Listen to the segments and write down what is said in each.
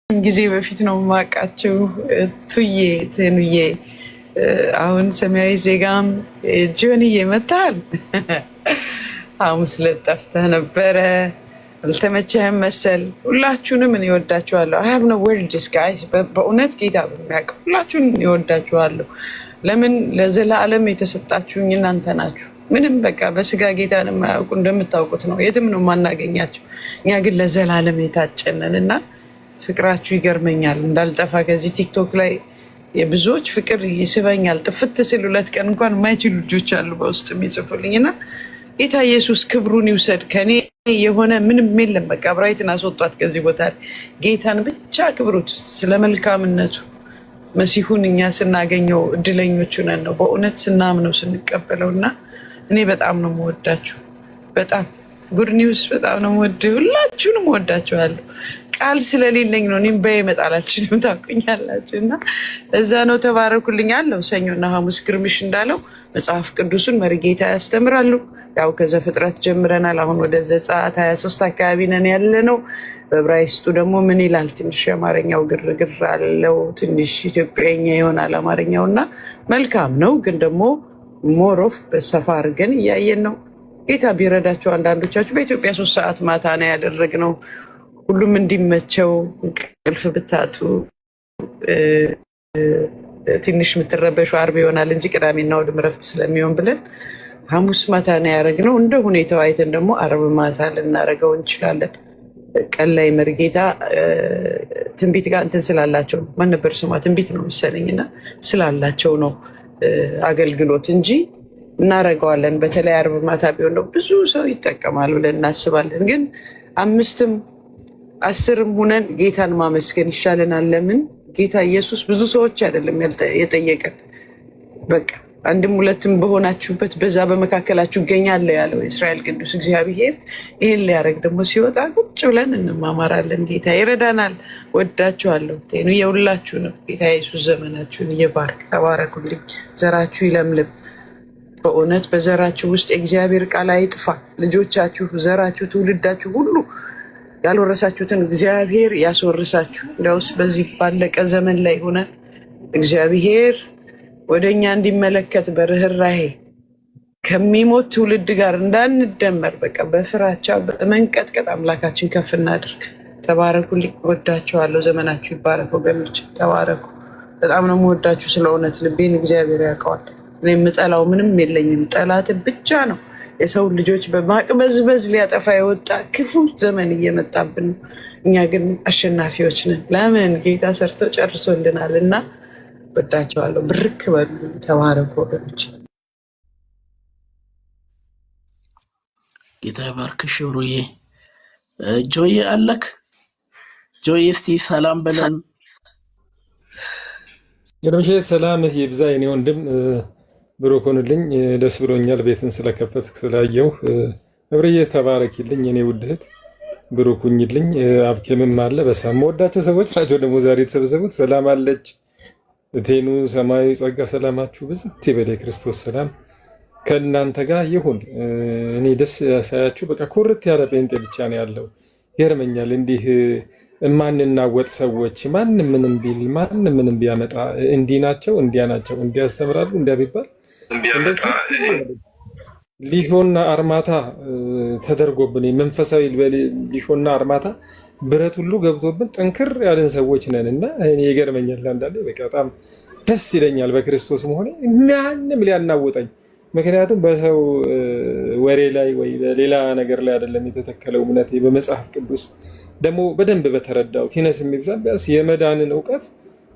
ጊዜ በፊት ነው የማውቃቸው። ቱዬ ቴኑዬ፣ አሁን ሰማያዊ ዜጋም ጆንዬ መታል። ሐሙስ ዕለት ጠፍተህ ነበረ፣ አልተመቸህም መሰል። ሁላችሁንም እኔ እወዳችኋለሁ። አይ ሃቭ ኖ ወርድስ ጋይስ። በእውነት ጌታ በሚያውቅ ሁላችሁንም እኔ እወዳችኋለሁ። ለምን ለዘላለም የተሰጣችሁኝ እናንተ ናችሁ። ምንም በቃ በስጋ ጌታን የማያውቁ እንደምታውቁት ነው፣ የትም ነው የማናገኛቸው። እኛ ግን ለዘላለም የታጨነን እና ፍቅራችሁ ይገርመኛል። እንዳልጠፋ ከዚህ ቲክቶክ ላይ የብዙዎች ፍቅር ይስበኛል። ጥፍት ስል 2 ቀን እንኳን የማይችሉ ልጆች አሉ በውስጥ የሚጽፉልኝ እና ጌታ ኢየሱስ ክብሩን ይውሰድ። ከኔ የሆነ ምንም የለም። በቃ ብራይትን አስወጧት ከዚህ ቦታ። ጌታን ብቻ ክብሩት። ስለ መልካምነቱ መሲሁን እኛ ስናገኘው እድለኞቹ ነን ነው በእውነት ስናምነው ስንቀበለው። እና እኔ በጣም ነው የምወዳችሁ። በጣም ጉድ ኒውስ በጣም ነው የምወድ። ሁላችሁንም እወዳችኋለሁ። ቃል ስለሌለኝ ነው። እኔም በይ መጣል አልችልም፣ ታውቁኛላችሁ። እና እዛ ነው ተባረኩልኝ አለው። ሰኞና ሐሙስ ግርምሽ እንዳለው መጽሐፍ ቅዱስን መሪጌታ ያስተምራሉ። ያው ከዘፍጥረት ጀምረናል። አሁን ወደ ዘጸአት 23 አካባቢ ነን ያለ ነው። በዕብራይስጡ ደግሞ ምን ይላል? ትንሽ የአማርኛው ግርግር አለው፣ ትንሽ ኢትዮጵያኛ ይሆናል አማርኛው እና መልካም ነው። ግን ደግሞ ሞሮፍ በሰፋ አድርገን እያየን ነው። ጌታ ቢረዳቸው አንዳንዶቻችሁ በኢትዮጵያ 3 ሰዓት ማታ ነው ያደረግነው። ሁሉም እንዲመቸው እንቅልፍ ብታጡ ትንሽ የምትረበሹ ዓርብ ይሆናል እንጂ ቅዳሜና እሑድ እረፍት ስለሚሆን ብለን ሐሙስ ማታ ነው ያደረግነው። እንደ ሁኔታው አይተን ደግሞ ዓርብ ማታ ልናደርገው እንችላለን። ቀን ላይ መርጌታ ትንቢት ጋር እንትን ስላላቸው ነው። ማን ነበር ስሟ? ትንቢት ነው መሰለኝና ስላላቸው ነው አገልግሎት እንጂ እናደርገዋለን። በተለይ ዓርብ ማታ ቢሆን ነው ብዙ ሰው ይጠቀማል ብለን እናስባለን። ግን 5ም 10ም ሁነን ጌታን ማመስገን ይሻለናል። ለምን? ጌታ ኢየሱስ ብዙ ሰዎች አይደለም የጠየቀን። በቃ 1ም 2ም በሆናችሁበት በዛ በመካከላችሁ እገኛለሁ ያለው የእስራኤል ቅዱስ እግዚአብሔር ይህን ሊያደርግ ደግሞ ሲወጣ ቁጭ ብለን እንማማራለን። ጌታ ይረዳናል። ወዳችኋለሁ። ጤኑ የሁላችሁ ነው። ጌታ ኢየሱስ ዘመናችሁን እየባርክ። ተባረኩልኝ። ዘራችሁ ይለምልም። በእውነት በዘራችሁ ውስጥ የእግዚአብሔር ቃል አይጥፋ። ልጆቻችሁ፣ ዘራችሁ፣ ትውልዳችሁ ሁሉ ያልወረሳችሁትን እግዚአብሔር ያስወርሳችሁ። እንዲያውስ በዚህ ባለቀ ዘመን ላይ ሆነ እግዚአብሔር ወደ እኛ እንዲመለከት በርህራሄ ከሚሞት ትውልድ ጋር እንዳንደመር በቃ በፍራቻ በመንቀጥቀጥ አምላካችን ከፍ እናድርግ። ተባረኩልኝ። ወዳችኋለሁ። ዘመናችሁ ይባረክ ወገኖች። ተባረኩ። በጣም ነው የምወዳችሁ። ስለ እውነት ልቤን እግዚአብሔር ያውቀዋል። እኔ የምጠላው ምንም የለኝም። ጠላት ብቻ ነው። የሰው ልጆች በማቅበዝበዝ ሊያጠፋ የወጣ ክፉ ዘመን እየመጣብን ነው። እኛ ግን አሸናፊዎች ነን። ለምን? ጌታ ሰርቶ ጨርሶልናል። እና ወዳቸዋለሁ። ብርክ በሉ። ተባረኩ ወገኖች። ጌታ ባርክሽ ሩዬ። ጆዬ አለክ? ጆዬ እስቲ ሰላም በለን። ግርምሼ ሰላም ይብዛ የኔ ወንድም። ብሩክ ሁንልኝ። ደስ ብሎኛል ቤትን ስለከፈትክ ስላየው። እብርዬ ተባረኪልኝ የኔ ውድ እህት። ብሩክ ሁኝልኝ። አብኬምም አለ። በሳም ወዳቸው ሰዎች ናቸው ደግሞ ዛሬ የተሰበሰቡት። ሰላም አለች እቴኑ። ሰማያዊ ጸጋ ሰላማችሁ ብዝት ይበል። የክርስቶስ ሰላም ከእናንተ ጋር ይሁን። እኔ ደስ ያሳያችሁ። በቃ ኩርት ያለ ጴንጤ ብቻ ነው ያለው። ይገርመኛል እንዲህ እማንናወጥ ሰዎች ማንም ምንም ቢል ማንም ምንም ቢያመጣ እንዲህ ናቸው እንዲያ ናቸው እንዲያስተምራሉ እንዲያ ቢባል ሊሾና አርማታ ተደርጎብን መንፈሳዊ ሊሾና አርማታ ብረት ሁሉ ገብቶብን ጠንክር ያለን ሰዎች ነን እና እኔ ይገርመኛል። አንዳንዴ በቃ በጣም ደስ ይለኛል በክርስቶስ መሆኔ። ማንም ሊያናውጠኝ። ምክንያቱም በሰው ወሬ ላይ ወይ በሌላ ነገር ላይ አይደለም የተተከለው እምነቴ በመጽሐፍ ቅዱስ ደግሞ በደንብ በተረዳው ቲነስ የሚብዛ ቢያንስ የመዳንን እውቀት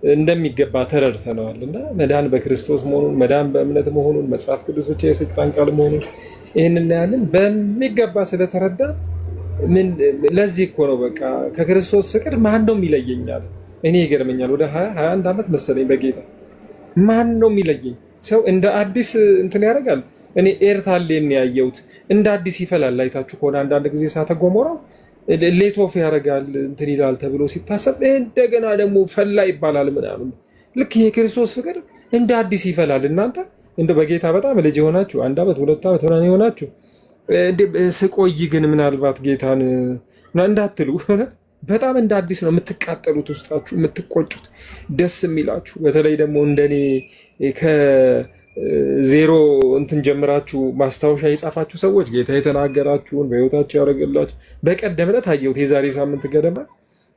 እንደሚገባ ተረድተነዋል። እና መዳን በክርስቶስ መሆኑን መዳን በእምነት መሆኑን መጽሐፍ ቅዱስ ብቻ የስልጣን ቃል መሆኑን ይህን እናያለን በሚገባ ስለተረዳ ለዚህ እኮ ነው በቃ ከክርስቶስ ፍቅር ማን ነው የሚለየኛል? እኔ ይገርመኛል። ወደ 21 ዓመት መሰለኝ በጌታ ማን ነው የሚለየኝ? ሰው እንደ አዲስ እንትን ያደርጋል። እኔ ኤርታሌን ያየሁት እንደ አዲስ ይፈላል። አይታችሁ ከሆነ አንዳንድ ጊዜ እሳተ ገሞራው ሌቶፍ ያደርጋል እንትን ይላል ተብሎ ሲታሰብ እንደገና ደግሞ ፈላ ይባላል ምናምን። ልክ የክርስቶስ ፍቅር እንደ አዲስ ይፈላል። እናንተ እንደ በጌታ በጣም ልጅ የሆናችሁ 1 ዓመት 2 ዓመት ምናምን የሆናችሁ ስቆይ ግን ምናልባት ጌታን እንዳትሉ በጣም እንደ አዲስ ነው የምትቃጠሉት፣ ውስጣችሁ የምትቆጩት፣ ደስ የሚላችሁ። በተለይ ደግሞ እንደኔ ከዜሮ እንትን ጀምራችሁ ማስታወሻ የጻፋችሁ ሰዎች ጌታ የተናገራችሁን በህይወታችሁ ያደረገላችሁ። በቀደም ዕለት አየሁት፣ የዛሬ ሳምንት ገደማ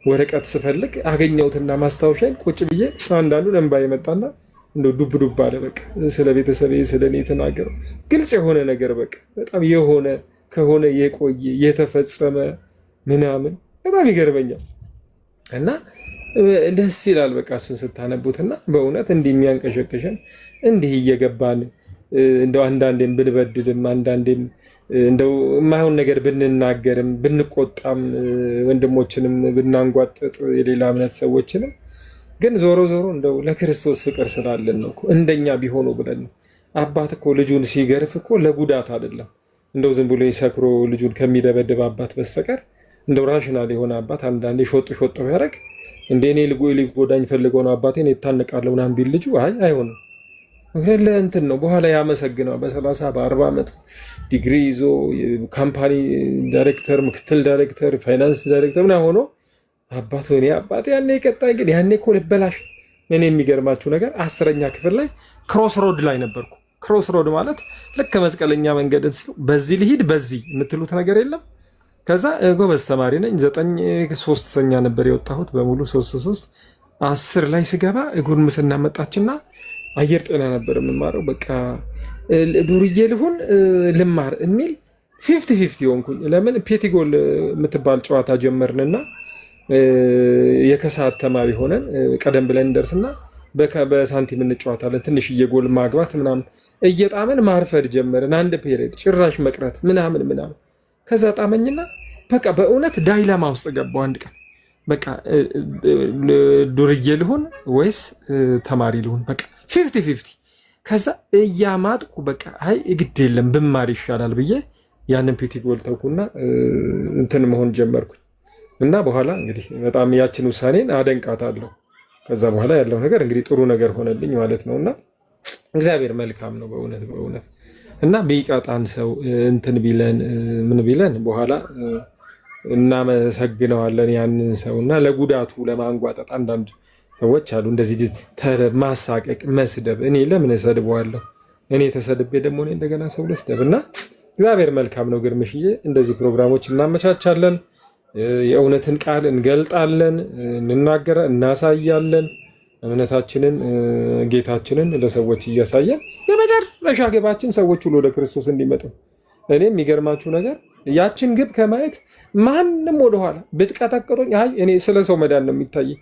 ወረቀት ስፈልግ አገኘሁትና ማስታወሻን ቁጭ ብዬ አንዳንዱ እንባ የመጣና እንደ ዱብ ዱብ አለ። በቃ ስለ ቤተሰቤ ስለ እኔ የተናገረው ግልጽ የሆነ ነገር በቃ በጣም የሆነ ከሆነ የቆየ የተፈጸመ ምናምን በጣም ይገርመኛል እና ደስ ይላል። በቃ እሱን ስታነቡትና በእውነት እንዲህ የሚያንቀሸቅሸን እንዲህ እየገባን እንደው አንዳንዴም ብንበድልም አንዳንዴም እንደው የማይሆን ነገር ብንናገርም ብንቆጣም ወንድሞችንም ብናንጓጥጥ የሌላ እምነት ሰዎችንም ግን ዞሮ ዞሮ እንደው ለክርስቶስ ፍቅር ስላለን ነው። እንደኛ ቢሆኑ ብለን ነው። አባት እኮ ልጁን ሲገርፍ እኮ ለጉዳት አይደለም። እንደው ዝም ብሎ ሰክሮ ልጁን ከሚደበድብ አባት በስተቀር እንደው ራሽናል የሆነ አባት አንዳንዴ ሾጥ ሾጥ ቢያደርግ እንደ እኔ ሊጎዳኝ ፈልገው ነው አባቴን የታነቃለሁ ምናምን ቢል ልጁ አይሆንም። ምክንያት ለእንትን ነው በኋላ ያመሰግነው። በ30 በ40 ዓመት ዲግሪ ይዞ ካምፓኒ ዳይሬክተር፣ ምክትል ዳይሬክተር፣ ፋይናንስ ዳይሬክተር ምናምን ሆኖ አባቱ እኔ አባቴ ያኔ ቀጣይ ግን ያኔ እኮ ልበላሽ። እኔ የሚገርማችሁ ነገር 10ኛ ክፍል ላይ ክሮስ ሮድ ላይ ነበርኩ። ክሮስ ሮድ ማለት ልክ መስቀለኛ መንገድን ሲሉ በዚህ ልሂድ በዚህ የምትሉት ነገር የለም። ከዛ ጎበዝ ተማሪ ነኝ 9/3ኛ ነበር የወጣሁት በሙሉ 3/3 10 ላይ ስገባ ጉርምስና መጣችና አየር ጤና ነበር የምማረው። በቃ ዱርዬ ልሁን ልማር የሚል 50-50 ሆንኩኝ። ለምን ፔቲጎል የምትባል ጨዋታ ጀመርንና የከሰዓት ተማሪ ሆነን ቀደም ብለን እንደርስና በሳንቲም እንጫወታለን። ትንሽዬ ጎል ማግባት ምናምን እየጣመን ማርፈድ ጀመርን። አንድ ፔሪድ ጭራሽ መቅረት ምናምን ከዛ ጣመኝና በቃ በእውነት ዳይላማ ውስጥ ገባው። አንድ ቀን በቃ ዱርዬ ልሁን ወይስ ተማሪ ልሁን? በቃ 50-50። ከዛ እያማጥኩ በቃ አይ ግድ የለም ብማር ይሻላል ብዬ ያንን ፔቲጎል ተውኩና እንትን መሆን ጀመርኩኝ። እና በኋላ እንግዲህ በጣም ያችን ውሳኔን አደንቃታለሁ። ከዛ በኋላ ያለው ነገር እንግዲህ ጥሩ ነገር ሆነልኝ ማለት ነውና እግዚአብሔር መልካም ነው በእውነት እና ቢቀጣን ሰው እንትን ቢለን ምን ቢለን በኋላ እናመሰግነዋለን ያንን ሰው እና ለጉዳቱ ለማንጓጠጥ አንዳንድ ሰዎች አሉ እንደዚህ ማሳቀቅ፣ መስደብ። እኔ ለምን እሰድበዋለሁ? እኔ ተሰድቤ ደግሞ እኔ እንደገና ሰው ልስደብ? እና እግዚአብሔር መልካም ነው። ግርምሽዬ እንደዚህ ፕሮግራሞች እናመቻቻለን። የእውነትን ቃል እንገልጣለን፣ እናሳያለን። እምነታችንን ጌታችንን ለሰዎች እያሳየን የመጨረሻ ግባችን ሰዎች ሁሉ ወደ ክርስቶስ እንዲመጡ። እኔ የሚገርማችሁ ነገር ያችን ግብ ከማየት ማንም ወደኋላ ብትቀጠቅጡኝ እኔ ስለ ሰው መዳን ነው የሚታየኝ።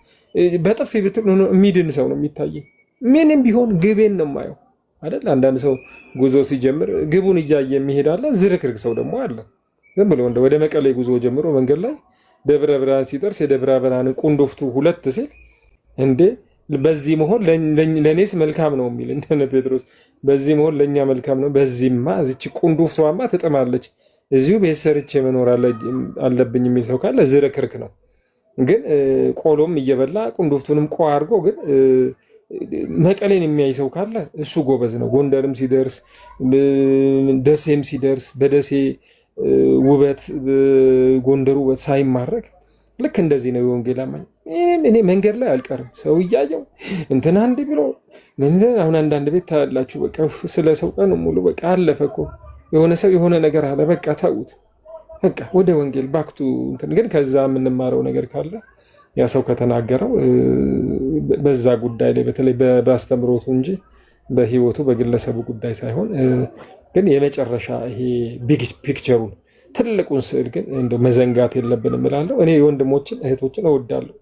በጥፊ ብትል የሚድን ሰው ነው የሚታየኝ። ምንም ቢሆን ግቤን ነው የማየው አይደል? አንዳንድ ሰው ጉዞ ሲጀምር ግቡን እያየ የሚሄዳለ። ዝርክርክ ሰው ደግሞ አለ ዝም ብሎ ወደ መቀሌ ጉዞ ጀምሮ መንገድ ላይ ደብረ ብርሃን ሲደርስ የደብረ ብርሃን ቁንዶፍቱ 2 ሲል እንዴ በዚህ መሆን ለእኔስ መልካም ነው የሚል እንደነ ጴጥሮስ በዚህ መሆን ለእኛ መልካም ነው፣ በዚህማ እዚች ቁንዶፍቷማ ትጥማለች፣ እዚሁ ቤት ሰርቼ መኖር አለብኝ የሚል ሰው ካለ ዝርክርክ ነው። ግን ቆሎም እየበላ ቁንዶፍቱንም ቆ አድርጎ ግን መቀሌን የሚያይ ሰው ካለ እሱ ጎበዝ ነው። ጎንደርም ሲደርስ ደሴም ሲደርስ በደሴ ውበት ጎንደር ውበት ሳይማረክ ልክ እንደዚህ ነው የወንጌል አማኝ። እኔ መንገድ ላይ አልቀርም ሰው እያየው እንትና እንዲህ ብሎ አሁን አንዳንድ ቤት ታያላችሁ። በቃ ስለ ሰው ቀን ሙሉ በቃ አለፈ እኮ የሆነ ሰው የሆነ ነገር አለ በቃ ታውት በቃ ወደ ወንጌል ባክቱ እንትን። ግን ከዛ የምንማረው ነገር ካለ ያ ሰው ከተናገረው በዛ ጉዳይ ላይ በተለይ በአስተምሮቱ እንጂ በህይወቱ በግለሰቡ ጉዳይ ሳይሆን ግን የመጨረሻ ይሄ ቢግ ፒክቸሩን ትልቁን ስዕል ግን እንደው መዘንጋት የለብንም እላለሁ። እኔ የወንድሞችን እህቶችን እወዳለሁ።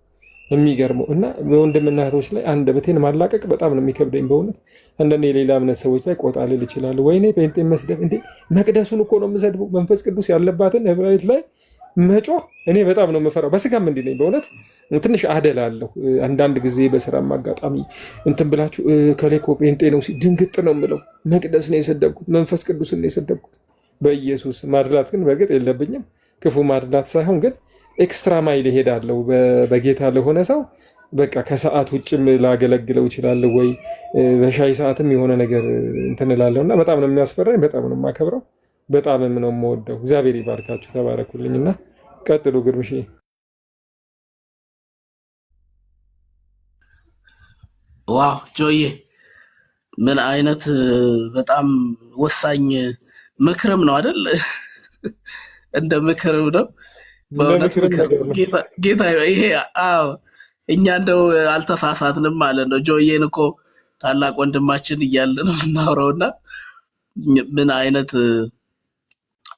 የሚገርመው እና በወንድምና እህቶች ላይ አንደበቴን ማላቀቅ በጣም ነው የሚከብደኝ በእውነት። አንዳንድ የሌላ እምነት ሰዎች ላይ ቆጣ ልል እችላለሁ። ወይኔ ጴንጤ መስደብ እንዴ! መቅደሱን እኮ ነው የምሰድበው። መንፈስ ቅዱስ ያለባትን ህብራዊት ላይ መጮህ እኔ በጣም ነው የምፈራው። በስጋም እንዲህ ነኝ በእውነት ትንሽ አደላለሁ። አንዳንድ ጊዜ በስራም አጋጣሚ እንትን ብላችሁ ከሌኮ ጴንጤ ነው ድንግጥ ነው የምለው። መቅደስ ነው የሰደብኩት፣ መንፈስ ቅዱስን ነው የሰደብኩት። በኢየሱስ ማድላት ግን በእርግጥ የለብኝም። ክፉ ማድላት ሳይሆን ግን ኤክስትራ ማይል እሄዳለሁ በጌታ ለሆነ ሰው በቃ ከሰዓት ውጭም ላገለግለው እችላለሁ፣ ወይ በሻይ ሰዓትም የሆነ ነገር እንትን እላለሁ እና በጣም ነው የሚያስፈራኝ። በጣም ነው የማከብረው፣ በጣምም ነው የምወደው። እግዚአብሔር ይባርካችሁ፣ ተባረኩልኝና ቀጥሉ ግርምሽ። ዋው ጆዬ ምን አይነት በጣም ወሳኝ ምክርም ነው አይደል? እንደ ምክርም ነው በእውነት ምክር ጌታ ይሄ አዎ እኛ እንደው አልተሳሳትንም ማለት ነው። ጆዬን እኮ ታላቅ ወንድማችን እያለ ነው የምናወራውና ምን አይነት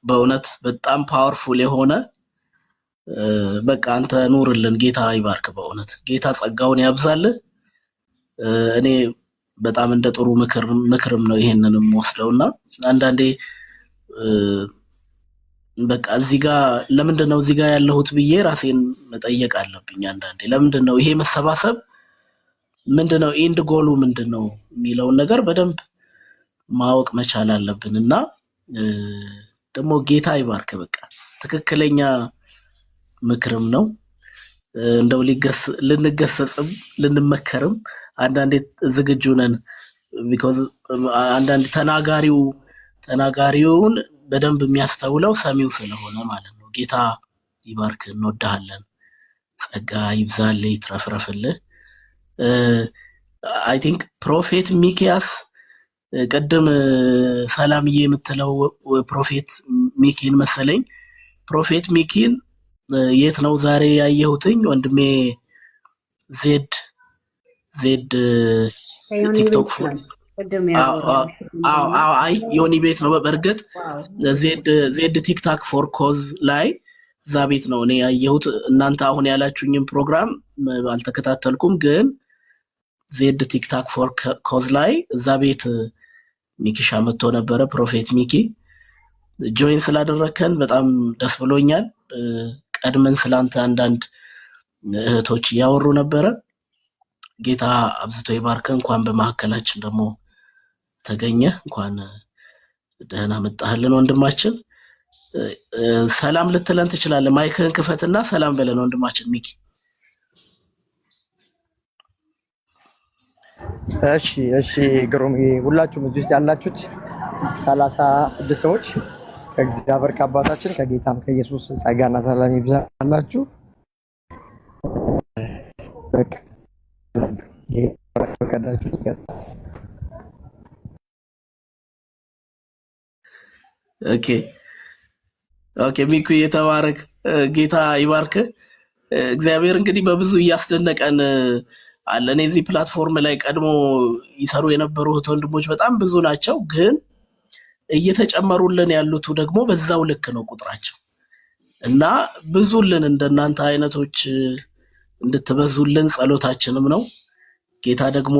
በእውነት በጣም ፓወርፉል የሆነ በቃ አንተ ኑርልን። ጌታ ይባርክ። በእውነት ጌታ ጸጋውን ያብዛልህ። እኔ በጣም እንደ ጥሩ ምክርም ነው ይሄንንም ወስደውና አንዳንዴ በቃ እዚህ ጋር ለምንድነው እዚህ ጋር ያለሁት ብዬ ራሴን መጠየቅ አለብኝ። አንዳንዴ ለምንድነው ይሄ መሰባሰብ ምንድነው ኤንድ ጎሉ ምንድነው የሚለውን ነገር በደንብ ማወቅ መቻል አለብንና ደግሞ ጌታ ይባርክ። በቃ ትክክለኛ ምክርም ነው። እንደው ልንገሰጽም ልንመከርም አንዳንዴ ዝግጁ ነን። because አንዳንዴ ተናጋሪውን በደንብ የሚያስተውለው ሰሚው ስለሆነ ማለት ነው። ጌታ ይባርክ። እንወድሃለን። ጸጋ ይብዛልህ፣ ይትረፍረፍልህ። አይ ቲንክ ፕሮፌት ሚኪያስ ቀደም ሰላምዬ የምትለው ፕሮፌት ሚኪን መሰለኝ። ፕሮፌት ሚኪን የት ነው ዛሬ ያየሁትኝ? ወንድሜ ዜድ ቲክቶክ አይ ዮኒ ቤት ነው በእርግጥ ዜድ ቲክታክ ፎር ኮዝ ላይ እዛ ቤት ነው እኔ ያየሁት። እናንተ አሁን ያላችሁኝም ፕሮግራም አልተከታተልኩም፣ ግን ዜድ ቲክታክ ፎር ኮዝ ላይ እዛ ቤት ሚኪሻ መጥቶ ነበረ። ፕሮፌት ሚኪ ጆይን ስላደረከን በጣም ደስ ብሎኛል። ቀድመን ስላንተ አንዳንድ እህቶች ያወሩ ነበረ። ጌታ አብዝቶ ይባርክ። እንኳን በመሐከላችን ደግሞ ተገኘ። እንኳን ደህና መጣህልን ወንድማችን። ሰላም ልትለን ትችላለህ። ማይክህን ክፈትና ሰላም በለን ወንድማችን ሚኪ። እሺ ግሩም። ሁላችሁም እዚህ ውስጥ ያላችሁት 36 ሰዎች ከእግዚአብሔር ከአባታችን ከጌታም ከኢየሱስ ጸጋና ሰላም ይብዛላችሁ። ኦኬ ሚኩ የተባረክ። ጌታ ይባርክ። እግዚአብሔር እንግዲህ በብዙ እያስደነቀን አለ። እኔ እዚህ ፕላትፎርም ላይ ቀድሞ ይሰሩ የነበሩ ወንድሞች በጣም ብዙ ናቸው፣ ግን እየተጨመሩልን ያሉት ደግሞ በዛው ልክ ነው ቁጥራቸው እና ብዙልን እንደናንተ አይነቶች እንድትበዙልን ጸሎታችንም ነው። ጌታ ደግሞ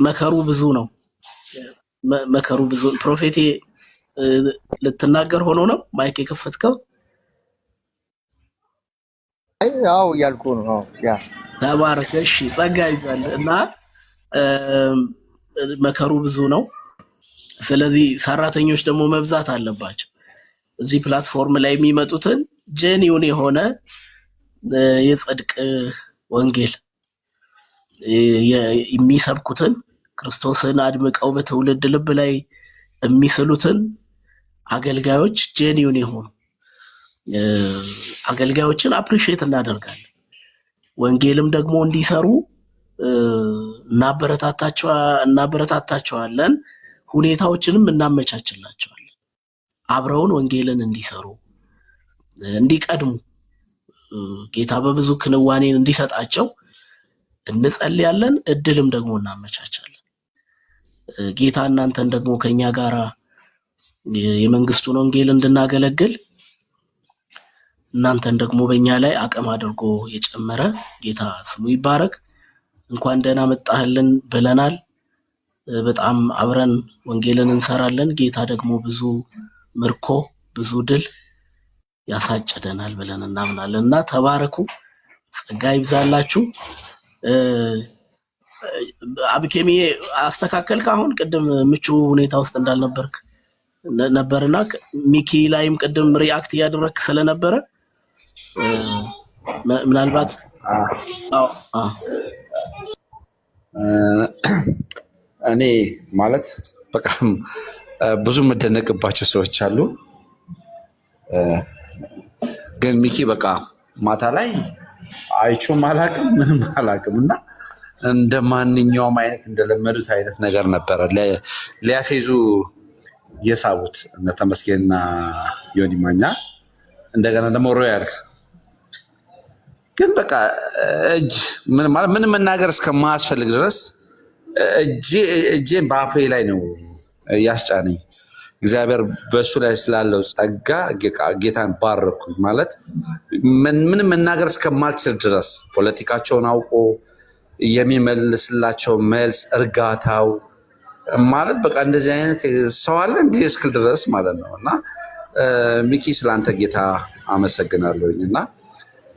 መከሩ ብዙ ነው። መከሩ ብዙ። ፕሮፌቴ ልትናገር ሆኖ ነው ማይክ የከፈትከው? አዎ ያልኩ ነው። ያ ተባረክ። እሺ ጸጋ ይዛል እና መከሩ ብዙ ነው። ስለዚህ ሰራተኞች ደግሞ መብዛት አለባቸው። እዚህ ፕላትፎርም ላይ የሚመጡትን ጄኒውን የሆነ የጽድቅ ወንጌል የሚሰብኩትን ክርስቶስን አድምቀው በትውልድ ልብ ላይ የሚስሉትን አገልጋዮች ጄኒውን የሆኑ አገልጋዮችን አፕሪሺየት እናደርጋለን። ወንጌልም ደግሞ እንዲሰሩ እናበረታታቸዋለን። ሁኔታዎችንም እናመቻችላቸዋለን። አብረውን ወንጌልን እንዲሰሩ እንዲቀድሙ ጌታ በብዙ ክንዋኔን እንዲሰጣቸው እንጸልያለን። እድልም ደግሞ እናመቻቻለን። ጌታ እናንተን ደግሞ ከኛ ጋር የመንግስቱን ወንጌል እንድናገለግል እናንተን ደግሞ በእኛ ላይ አቅም አድርጎ የጨመረ ጌታ ስሙ ይባረክ። እንኳን ደህና መጣህልን ብለናል። በጣም አብረን ወንጌልን እንሰራለን። ጌታ ደግሞ ብዙ ምርኮ ብዙ ድል ያሳጭደናል ብለን እናምናለንና ተባረኩ። ጸጋ ይብዛላችሁ። አብኬሚ አስተካከልክ። አሁን ቅድም ምቹ ሁኔታ ውስጥ እንዳልነበርክ ነበርና ሚኪ ላይም ቅድም ሪአክት ያደረክ ስለነበረ ምናልባት እኔ ማለት በቃ ብዙ መደነቅባቸው ሰዎች አሉ። ግን ሚኪ በቃ ማታ ላይ አይቼውም አላውቅም ምንም አላውቅም እና እንደማንኛውም አይነት እንደለመዱት አይነት ነገር ነበረ ሊያፌዙ የሳቡት እነ ተመስገንና ዮኒ ማኛ እንደገና ደግሞ ሮያል ግን በቃ ምንም መናገር እስከማያስፈልግ ድረስ እጄን በአፌ ላይ ነው ያስጫነኝ። እግዚአብሔር በእሱ ላይ ስላለው ጸጋ ጌታን ባረኩኝ ማለት ምንም መናገር እስከማልችል ድረስ ፖለቲካቸውን አውቆ የሚመልስላቸው መልስ እርጋታው ማለት በቃ እንደዚህ አይነት ሰው አለ እንደ እስክል ድረስ ማለት ነው። እና ሚኪ ስላንተ ጌታ አመሰግናለሁኝ። እና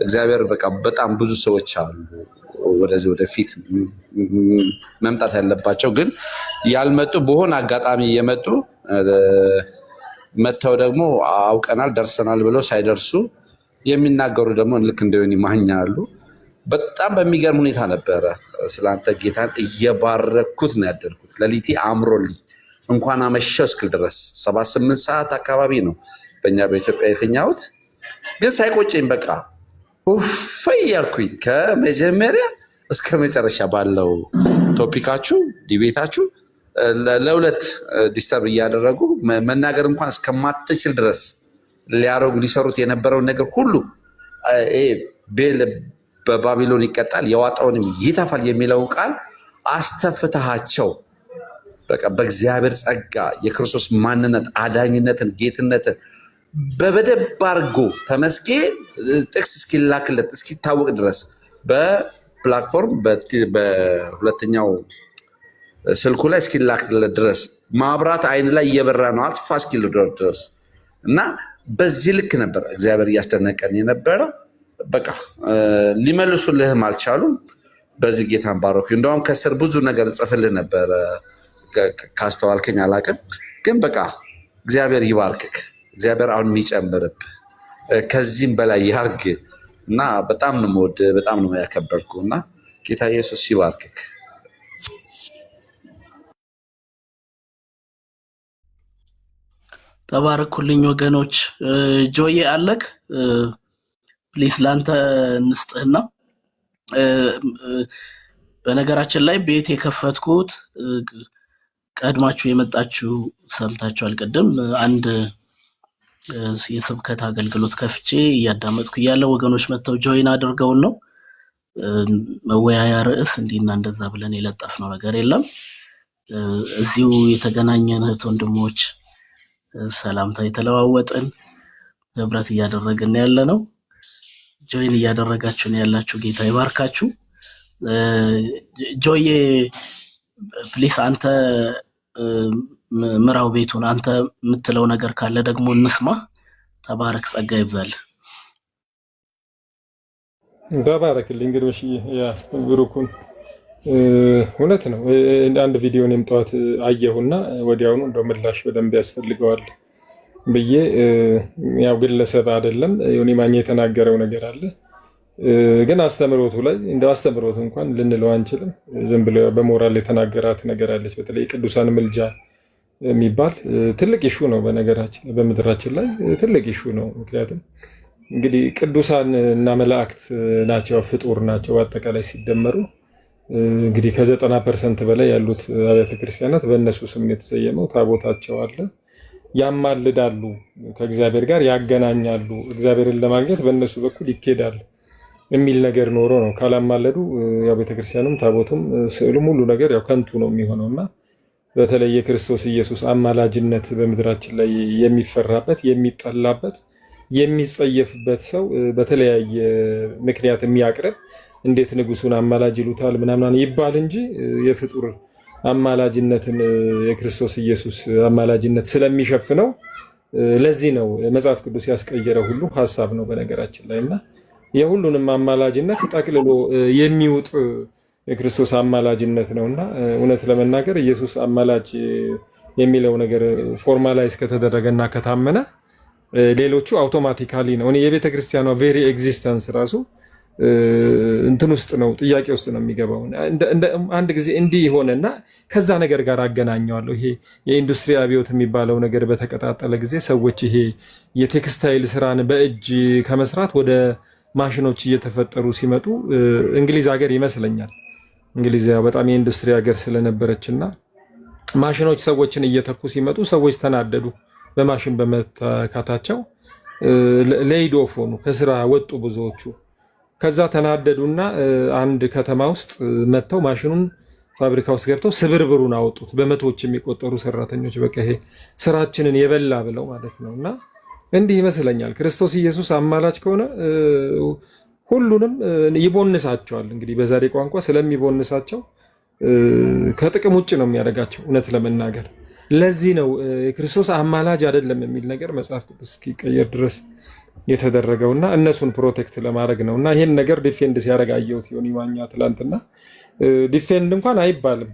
እግዚአብሔር በቃ በጣም ብዙ ሰዎች አሉ ወደዚህ ወደፊት መምጣት ያለባቸው ግን ያልመጡ በሆነ አጋጣሚ እየመጡ መተው ደግሞ አውቀናል ደርሰናል ብለው ሳይደርሱ የሚናገሩ ደግሞ ልክ እንደ ዮኒ ማኛ አሉ። በጣም በሚገርም ሁኔታ ነበረ ስላንተ ጌታን እየባረኩት ነው ያደርኩት። ለሊቴ አምሮልኝ እንኳን አመሸው እስክል ድረስ 7-8 ሰዓት አካባቢ ነው በእኛ በኢትዮጵያ የተኛሁት። ግን ሳይቆጨኝ በቃ ውፈይ ያልኩኝ ከመጀመሪያ እስከ መጨረሻ ባለው ቶፒካችሁ ዲቤታችሁ ለሁለት ዲስተርብ እያደረጉ መናገር እንኳን እስከማትችል ድረስ ሊሰሩት የነበረውን ነገር ሁሉ ቤል በባቢሎን ይቀጣል የዋጣውንም ይተፋል የሚለው ቃል አስተፍተሃቸው በቃ በእግዚአብሔር ጸጋ የክርስቶስ ማንነት አዳኝነትን ጌትነትን በበደንብ አድርጎ ተመስገን ጥቅስ እስኪላክለት እስኪታወቅ ድረስ በፕላትፎርም በሁለተኛው ስልኩ ላይ እስኪላክለት ድረስ ማብራት አይን ላይ እየበራ ነው አጥፋ እስኪል ድረስ እና በዚህ ልክ ነበር እግዚአብሔር እያስደነቀን የነበረው። በቃ ሊመልሱልህም አልቻሉም። በዚህ ጌታን ባረኩ። እንደውም ከስር ብዙ ነገር ጽፍልህ ነበር ካስተዋልከኝ አላውቅም። ግን በቃ እግዚአብሔር ይባርክክ። እግዚአብሔር አሁን የሚጨምርብ ከዚህም በላይ ያርግ እና በጣም ነው የምወድ በጣም ነው ያከበርኩ እና ጌታ ኢየሱስ ይባርክክ። ተባረኩልኝ ወገኖች። ጆዬ አለክ ፕሊስ ላንተ እንስጥህና በነገራችን ላይ ቤት የከፈትኩት ቀድማችሁ የመጣችሁ ሰምታችኋል። ቀደም አንድ የስብከት አገልግሎት ከፍቼ እያዳመጥኩ ያለ ወገኖች መተው ጆይን አድርገውን ነው። መወያያ ርዕስ እንዲና እንደዛ ብለን የለጠፍነው ነገር የለም። እዚሁ የተገናኘን እህት ወንድሞች ሰላምታ የተለዋወጥን ህብረት እያደረግን ያለ ነው። ጆይን እያደረጋችሁ ነው ያላችሁ። ጌታ ይባርካችሁ። ጆዬ ፕሊስ አንተ ምራው ቤቱን አንተ የምትለው ነገር ካለ ደግሞ እንስማ። ተባረክ፣ ጸጋ ይብዛል። ተባረክልኝ። እንግዲህ ያ ብሩኩን እውነት ነው። አንድ ቪዲዮን የምጠዋት አየሁና ወዲያውኑ እንደው ምላሽ በደንብ ያስፈልገዋል ብዬ ያው ግለሰብ አይደለም ዮኒ ማኛ የተናገረው ነገር አለ። ግን አስተምሮቱ ላይ እንደው አስተምሮቱ እንኳን ልንለው አንችልም። ዝም ብሎ በሞራል የተናገራት ነገር አለች። በተለይ ቅዱሳን ምልጃ የሚባል ትልቅ ኢሹ ነው። በነገራችን በምድራችን ላይ ትልቅ ኢሹ ነው። ምክንያቱም እንግዲህ ቅዱሳን እና መላእክት ናቸው፣ ፍጡር ናቸው። አጠቃላይ ሲደመሩ እንግዲህ ከ90% በላይ ያሉት አብያተ ክርስቲያናት በእነሱ ስም የተሰየመው ታቦታቸው አለ። ያማልዳሉ፣ ከእግዚአብሔር ጋር ያገናኛሉ፣ እግዚአብሔርን ለማግኘት በእነሱ በኩል ይኬዳል የሚል ነገር ኖሮ ነው። ካላማለዱ ያው ቤተክርስቲያኑም ታቦቱም ስዕሉም ሁሉ ነገር ያው ከንቱ ነው የሚሆነውና በተለይ የክርስቶስ ኢየሱስ አማላጅነት በምድራችን ላይ የሚፈራበት የሚጠላበት የሚጸየፍበት ሰው በተለያየ ምክንያት የሚያቀርብ እንዴት ንጉሱን አማላጅ ይሉታል ምናምን ይባል እንጂ የፍጡር አማላጅነትን የክርስቶስ ኢየሱስ አማላጅነት ስለሚሸፍነው ለዚህ ነው መጽሐፍ ቅዱስ ያስቀየረው ሁሉ ሐሳብ ነው በነገራችን ላይና የሁሉንም አማላጅነት ጠቅልሎ የሚውጥ የክርስቶስ አማላጅነት ነውና እውነት ለመናገር ኢየሱስ አማላጅ የሚለው ነገር ፎርማላይዝ ከተደረገና ከታመነ ሌሎቹ አውቶማቲካሊ ነው። እኔ የቤተ ክርስቲያኗ ቬሪ ኤግዚስተንስ ራሱ እንትን ውስጥ ነው ጥያቄ ውስጥ ነው የሚገባው። አንድ ጊዜ እንዲህ ሆነና ከዛ ነገር ጋር አገናኘዋለሁ። ይሄ የኢንዱስትሪ አብዮት የሚባለው ነገር በተቀጣጠለ ጊዜ ሰዎች ይሄ የቴክስታይል ስራን በእጅ ከመስራት ወደ ማሽኖች እየተፈጠሩ ሲመጡ እንግሊዝ ሀገር ይመስለኛል እንግሊዝ ያው በጣም የኢንዱስትሪ ሀገር ስለነበረችና ማሽኖች ሰዎችን እየተኩ ሲመጡ ሰዎች ተናደዱ። በማሽን በመተካታቸው ሌይድ ኦፍ ሆኑ፣ ከስራ ወጡ ብዙዎቹ። ከዛ ተናደዱና አንድ ከተማ ውስጥ መጥተው ማሽኑን ፋብሪካ ውስጥ ገብተው ስብርብሩን አወጡት። በመቶዎች የሚቆጠሩ ሰራተኞች በቃ ይሄ ስራችንን የበላ ብለው ማለት ነው። እና እንዲህ ይመስለኛል ክርስቶስ ኢየሱስ አማላች ከሆነ ሁሉንም ይቦንሳቸዋል። እንግዲህ በዛሬ ቋንቋ ስለሚቦንሳቸው ከጥቅም ውጭ ነው የሚያደርጋቸው። እውነት ለመናገር ለዚህ ነው ክርስቶስ አማላጅ አይደለም የሚል ነገር መጽሐፍ ቅዱስ እስኪቀየር ድረስ የተደረገውና እነሱን ፕሮቴክት ለማድረግ ነው። እና ይህን ነገር ዲፌንድ ሲያደርግ አየሁት ዮኒ ማኛ ትላንትና። ዲፌንድ እንኳን አይባልም፣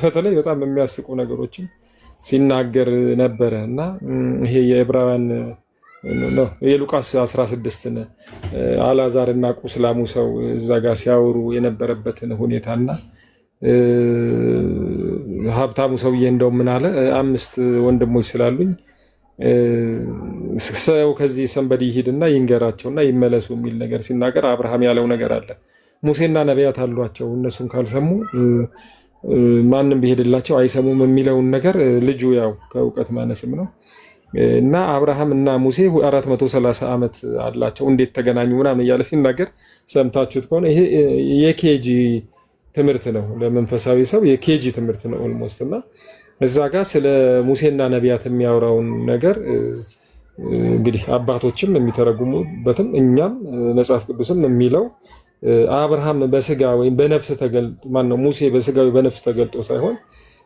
በተለይ በጣም የሚያስቁ ነገሮችን ሲናገር ነበረ። እና ይሄ የዕብራውያን የሉቃስ 16ን አልዓዛር እና ቁስላሙ ሰው እዛ ጋር ሲያወሩ የነበረበትን ሁኔታና ሀብታሙ ሰውዬ እንደው ምን አለ 5 ወንድሞች ስላሉኝ ሰው ከዚህ ሰንበዲ ይሂድና ይንገራቸውና ይመለሱ የሚል ነገር ሲናገር አብርሃም ያለው ነገር አለ። ሙሴና ነቢያት አሏቸው፣ እነሱን ካልሰሙ ማንም ቢሄድላቸው አይሰሙም የሚለውን ነገር ልጁ ያው ከእውቀት ማነስም ነው። እና አብርሃም እና ሙሴ 430 ዓመት አላቸው እንዴት ተገናኙ ምናምን እያለ ሲናገር ሰምታችሁት ከሆነ ይሄ የኬጂ ትምህርት ነው፣ ለመንፈሳዊ ሰው የኬጂ ትምህርት ነው ኦልሞስት። እና እዛ ጋር ስለ ሙሴና ነቢያት የሚያወራውን ነገር እንግዲህ አባቶችም የሚተረጉሙበትም እኛም መጽሐፍ ቅዱስም የሚለው አብርሃም በስጋ ወይም በነፍስ ተገልጦ ማነው ሙሴ በስጋዊ በነፍስ ተገልጦ ሳይሆን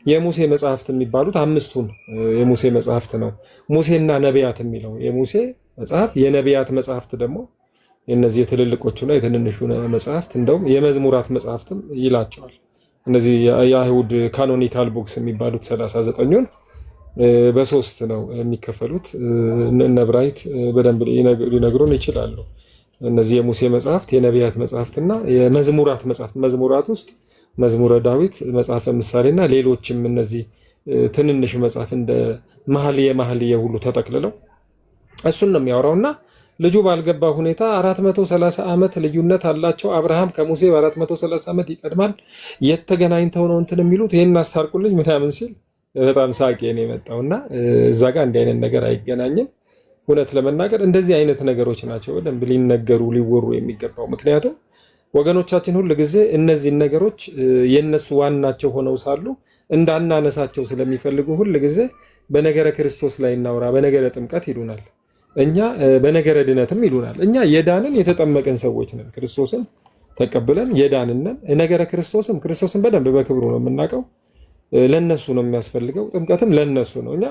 የሙሴ መጽሐፍት የሚባሉት 5ቱን የሙሴ መጽሐፍት ነው። ሙሴና ነቢያት የሚለው የሙሴ መጽሐፍ፣ የነቢያት መጽሐፍት ደግሞ የነዚህ የትልልቆቹና የትንንሹ መጽሐፍት እንደውም የመዝሙራት መጽሐፍትም ይላቸዋል። እነዚህ የአይሁድ ካኖኒካል ቡክስ የሚባሉት 39ን በ3 ነው የሚከፈሉት። እነ ብራይት በደንብ ሊነግሩን ይችላሉ። እነዚህ የሙሴ መጽሐፍት፣ የነቢያት መጽሐፍትና የመዝሙራት መጽሐፍት፣ መዝሙራት ውስጥ መዝሙረ ዳዊት፣ መጽሐፈ ምሳሌና ሌሎችም እነዚህ ትንንሽ መጽሐፍ እንደ መኃልየ ሁሉ ተጠቅልለው እሱን ነው የሚያወራውና ልጁ ባልገባ ሁኔታ 430 ዓመት ልዩነት አላቸው። አብርሃም ከሙሴ በ430 ዓመት ይቀድማል። የተገናኝተው ነው እንትን የሚሉት ይሄን አስታርቁልኝ ምናምን ሲል በጣም ሳቄ ነው የመጣውና እዛ ጋር እንዲህ አይነት ነገር አይገናኝም። እውነት ለመናገር እንደዚህ አይነት ነገሮች ናቸው በደንብ ሊነገሩ ሊወሩ የሚገባው። ምክንያቱም ወገኖቻችን ሁል ጊዜ እነዚህን ነገሮች የነሱ ዋናቸው ሆነው ሳሉ እንዳናነሳቸው ስለሚፈልጉ ሁል ጊዜ በነገረ ክርስቶስ ላይ እናውራ፣ በነገረ ጥምቀት ይሉናል። እኛ በነገረ ድነትም ይሉናል። እኛ የዳንን የተጠመቅን ሰዎች ነን። ክርስቶስን ተቀብለን የዳንን ነን። ነገረ ክርስቶስን በደንብ በክብሩ ነው የምናውቀው። ለነሱ ነው የሚያስፈልገው። ጥምቀትም ለነሱ ነው። እኛ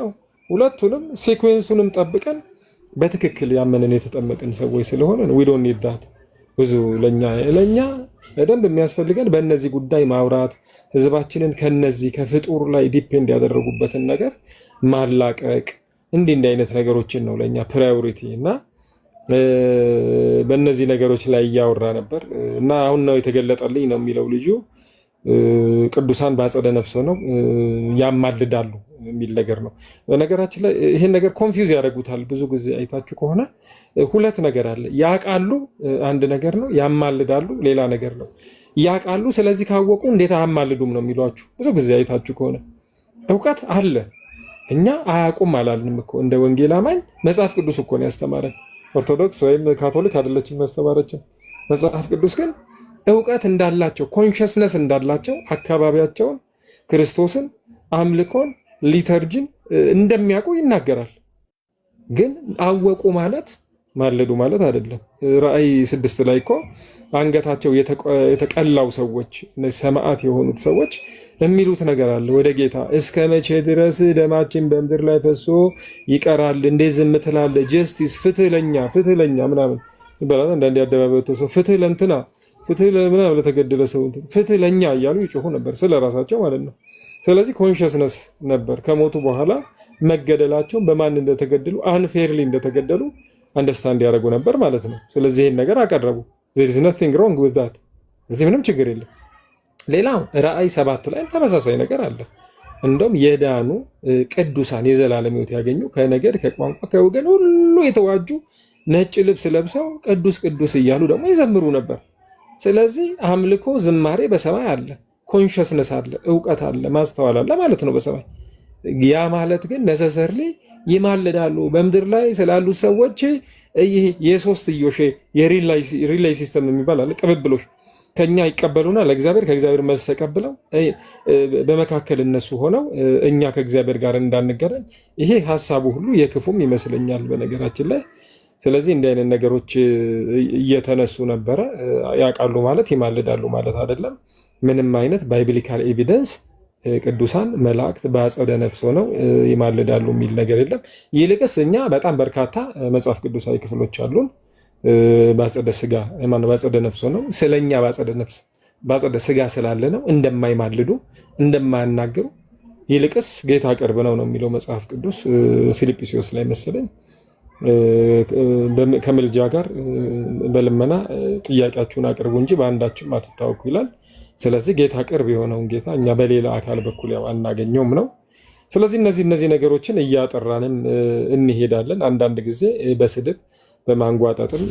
ሁለቱንም ሲኩዌንሱንም ጠብቀን በትክክል ያመንን የተጠመቅን ሰዎች ስለሆነ we don't need that። ብዙ ለኛ በደንብ የሚያስፈልገን በእነዚህ ጉዳይ ማውራት፣ ህዝባችንን ከነዚህ ከፍጡር ላይ ዲፔንድ ያደረጉበትን ነገር ማላቀቅ፣ እንዲህ አይነት ነገሮችን ነው ለኛ ፕራዮሪቲ እና በእነዚህ ነገሮች ላይ እያወራ ነበር እና አሁን ነው የተገለጠልኝ ነው የሚለው ልጁ። ቅዱሳን በአጸደ ነፍስ ነው ያማልዳሉ የሚል ነገር ነው። በነገራችን ላይ ይሄን ነገር ኮንፊውዝ ያደርጉታል። ብዙ ጊዜ አይታችሁ ከሆነ ሁለት ነገር አለ። ያቃሉ አንድ ነገር ነው፣ ያማልዳሉ ሌላ ነገር ነው። ያቃሉ ስለዚህ ካወቁ እንዴት አያማልዱም ነው የሚሏችሁ። ብዙ ጊዜ አይታችሁ ከሆነ እውቀት አለ፣ እኛ አያውቁም አላልንም እኮ። እንደ ወንጌል አማኝ መጽሐፍ ቅዱስ እኮ ነው ያስተማረን። ኦርቶዶክስ ወይም ካቶሊክ አይደለችም ያስተማረችን። መጽሐፍ ቅዱስ ግን እውቀት እንዳላቸው ኮንሽስነስ እንዳላቸው አካባቢያቸውን፣ ክርስቶስን፣ አምልኮን፣ ሊተርጂን እንደሚያውቁ ይናገራል። ግን አወቁ ማለት ማለዱ ማለት አይደለም። ራእይ 6 ላይ እኮ አንገታቸው የተቀላው ሰዎች ሰማዕት የሆኑት ሰዎች የሚሉት ነገር አለ ወደ ጌታ፣ እስከ መቼ ድረስ ደማችን በምድር ላይ ፈሶ ይቀራል? እንዴት ዝም ትላለህ? ጀስቲስ ፍትህ ለኛ ምናምን ይባላል። አንዳንድ አደባባይ ተሰው ፍትህ ለእንትና ፍትህ ለምናምን ለተገደለ ሰው ፍትህ ለኛ እያሉ ይጮሁ ነበር፣ ስለራሳቸው ማለት ነው። ስለዚህ ኮንሽስነስ ነበር። ከሞቱ በኋላ መገደላቸውን በማን እንደተገደሉ አንፌርሊ እንደተገደሉ አንደርስታንድ ያደረጉ ነበር ማለት ነው። ስለዚህ ይህን ነገር አቀረቡ። there is nothing wrong with that። እዚህ ምንም ችግር የለም። ሌላው ራእይ 7 ላይ ተመሳሳይ ነገር አለ። እንደውም የዳኑ ቅዱሳን የዘላለም ሕይወት ያገኙ ከነገድ ከቋንቋ ከወገን ሁሉ የተዋጁ ነጭ ልብስ ለብሰው ቅዱስ ቅዱስ እያሉ ደግሞ ይዘምሩ ነበር። ስለዚህ አምልኮ ዝማሬ በሰማይ አለ። ኮንሽስነስ አለ፣ እውቀት አለ፣ ማስተዋል አለ ማለት ነው በሰማይ። ያ ማለት ግን ነሰሰርሊ ይማልዳሉ በምድር ላይ ስላሉ ሰዎች። ይሄ የሶስትዮሽ የሪላይ ሲስተም የሚባል አለ፣ ቅብብሎሽ ከኛ ይቀበሉና ለእግዚአብሔር ከእግዚአብሔር መልስ ተቀብለው በመካከል እነሱ ሆነው እኛ ከእግዚአብሔር ጋር እንዳንገናኝ፣ ይሄ ሀሳቡ ሁሉ የክፉም ይመስለኛል በነገራችን ላይ። ስለዚህ እንዲህ አይነት ነገሮች እየተነሱ ነበረ። ያውቃሉ ማለት ይማልዳሉ ማለት አይደለም። ምንም አይነት ባይብሊካል ኤቪደንስ ቅዱሳን መላእክት በአጸደ ነፍስ ሆነው ይማልዳሉ የሚል ነገር የለም። ይልቅስ እኛ በጣም በርካታ መጽሐፍ ቅዱሳዊ ክፍሎች አሉን በአጸደ ስጋ በአጸደ ነፍስ ሆነው ስለኛ በአጸደ ስጋ ስላለ ነው እንደማይማልዱ እንደማያናግሩ። ይልቅስ ጌታ ቅርብ ነው የሚለው መጽሐፍ ቅዱስ ፊልጵስዩስ ላይ መሰለኝ። ከምልጃ ጋር በልመና ጥያቄያችሁን አቅርቡ እንጂ በአንዳችም አትታወኩ ይላል። ስለዚህ ጌታ ቅርብ የሆነውን ጌታ እኛ በሌላ አካል በኩል ያው አናገኘውም ነው። ስለዚህ እነዚህ ነገሮችን እያጠራንም እንሄዳለን። አንዳንድ ጊዜ በስድብ በማንጓጠጥም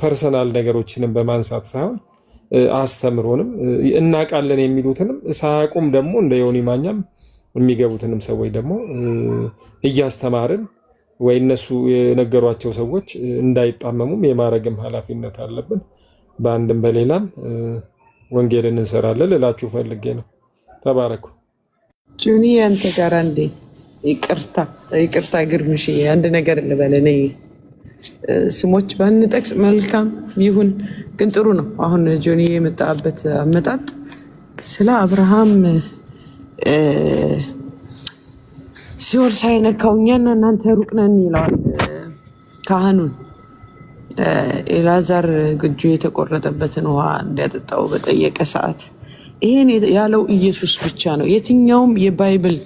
ፐርሰናል ነገሮችንም በማንሳት ሳይሆን አስተምሮንም እናውቃለን የሚሉትንም ሳያውቁም ደግሞ እንደ ዮኒ ማኛም የሚገቡትንም ሰዎች ደግሞ እያስተማርን ወይ እነሱ የነገሯቸው ሰዎች እንዳይጣመሙም የማድረግም ኃላፊነት አለብን። በአንድም በሌላም ወንጌልን እንሰራለን ልላችሁ ፈልጌ ነው። ተባረኩ። ጁኒ አንተ ጋር እንዴ ይቅርታ ግርምሽ አንድ ነገር ልበል። እኔ ስሞች ባንጠቅስ መልካም ይሁን፣ ግን ጥሩ ነው። አሁን ጆኒ የመጣበት አመጣጥ ስለ አብርሃም ሲኦል ሳይነካው እኛና እናንተ ሩቅ ነን ይለዋል ካህኑን። ኤልዓዛር እጁ የተቆረጠበትን ውሃ እንዲያጠጣው በጠየቀ ሰዓት ይሄን ያለው ኢየሱስ ብቻ ነው። የትኛውም የባይብል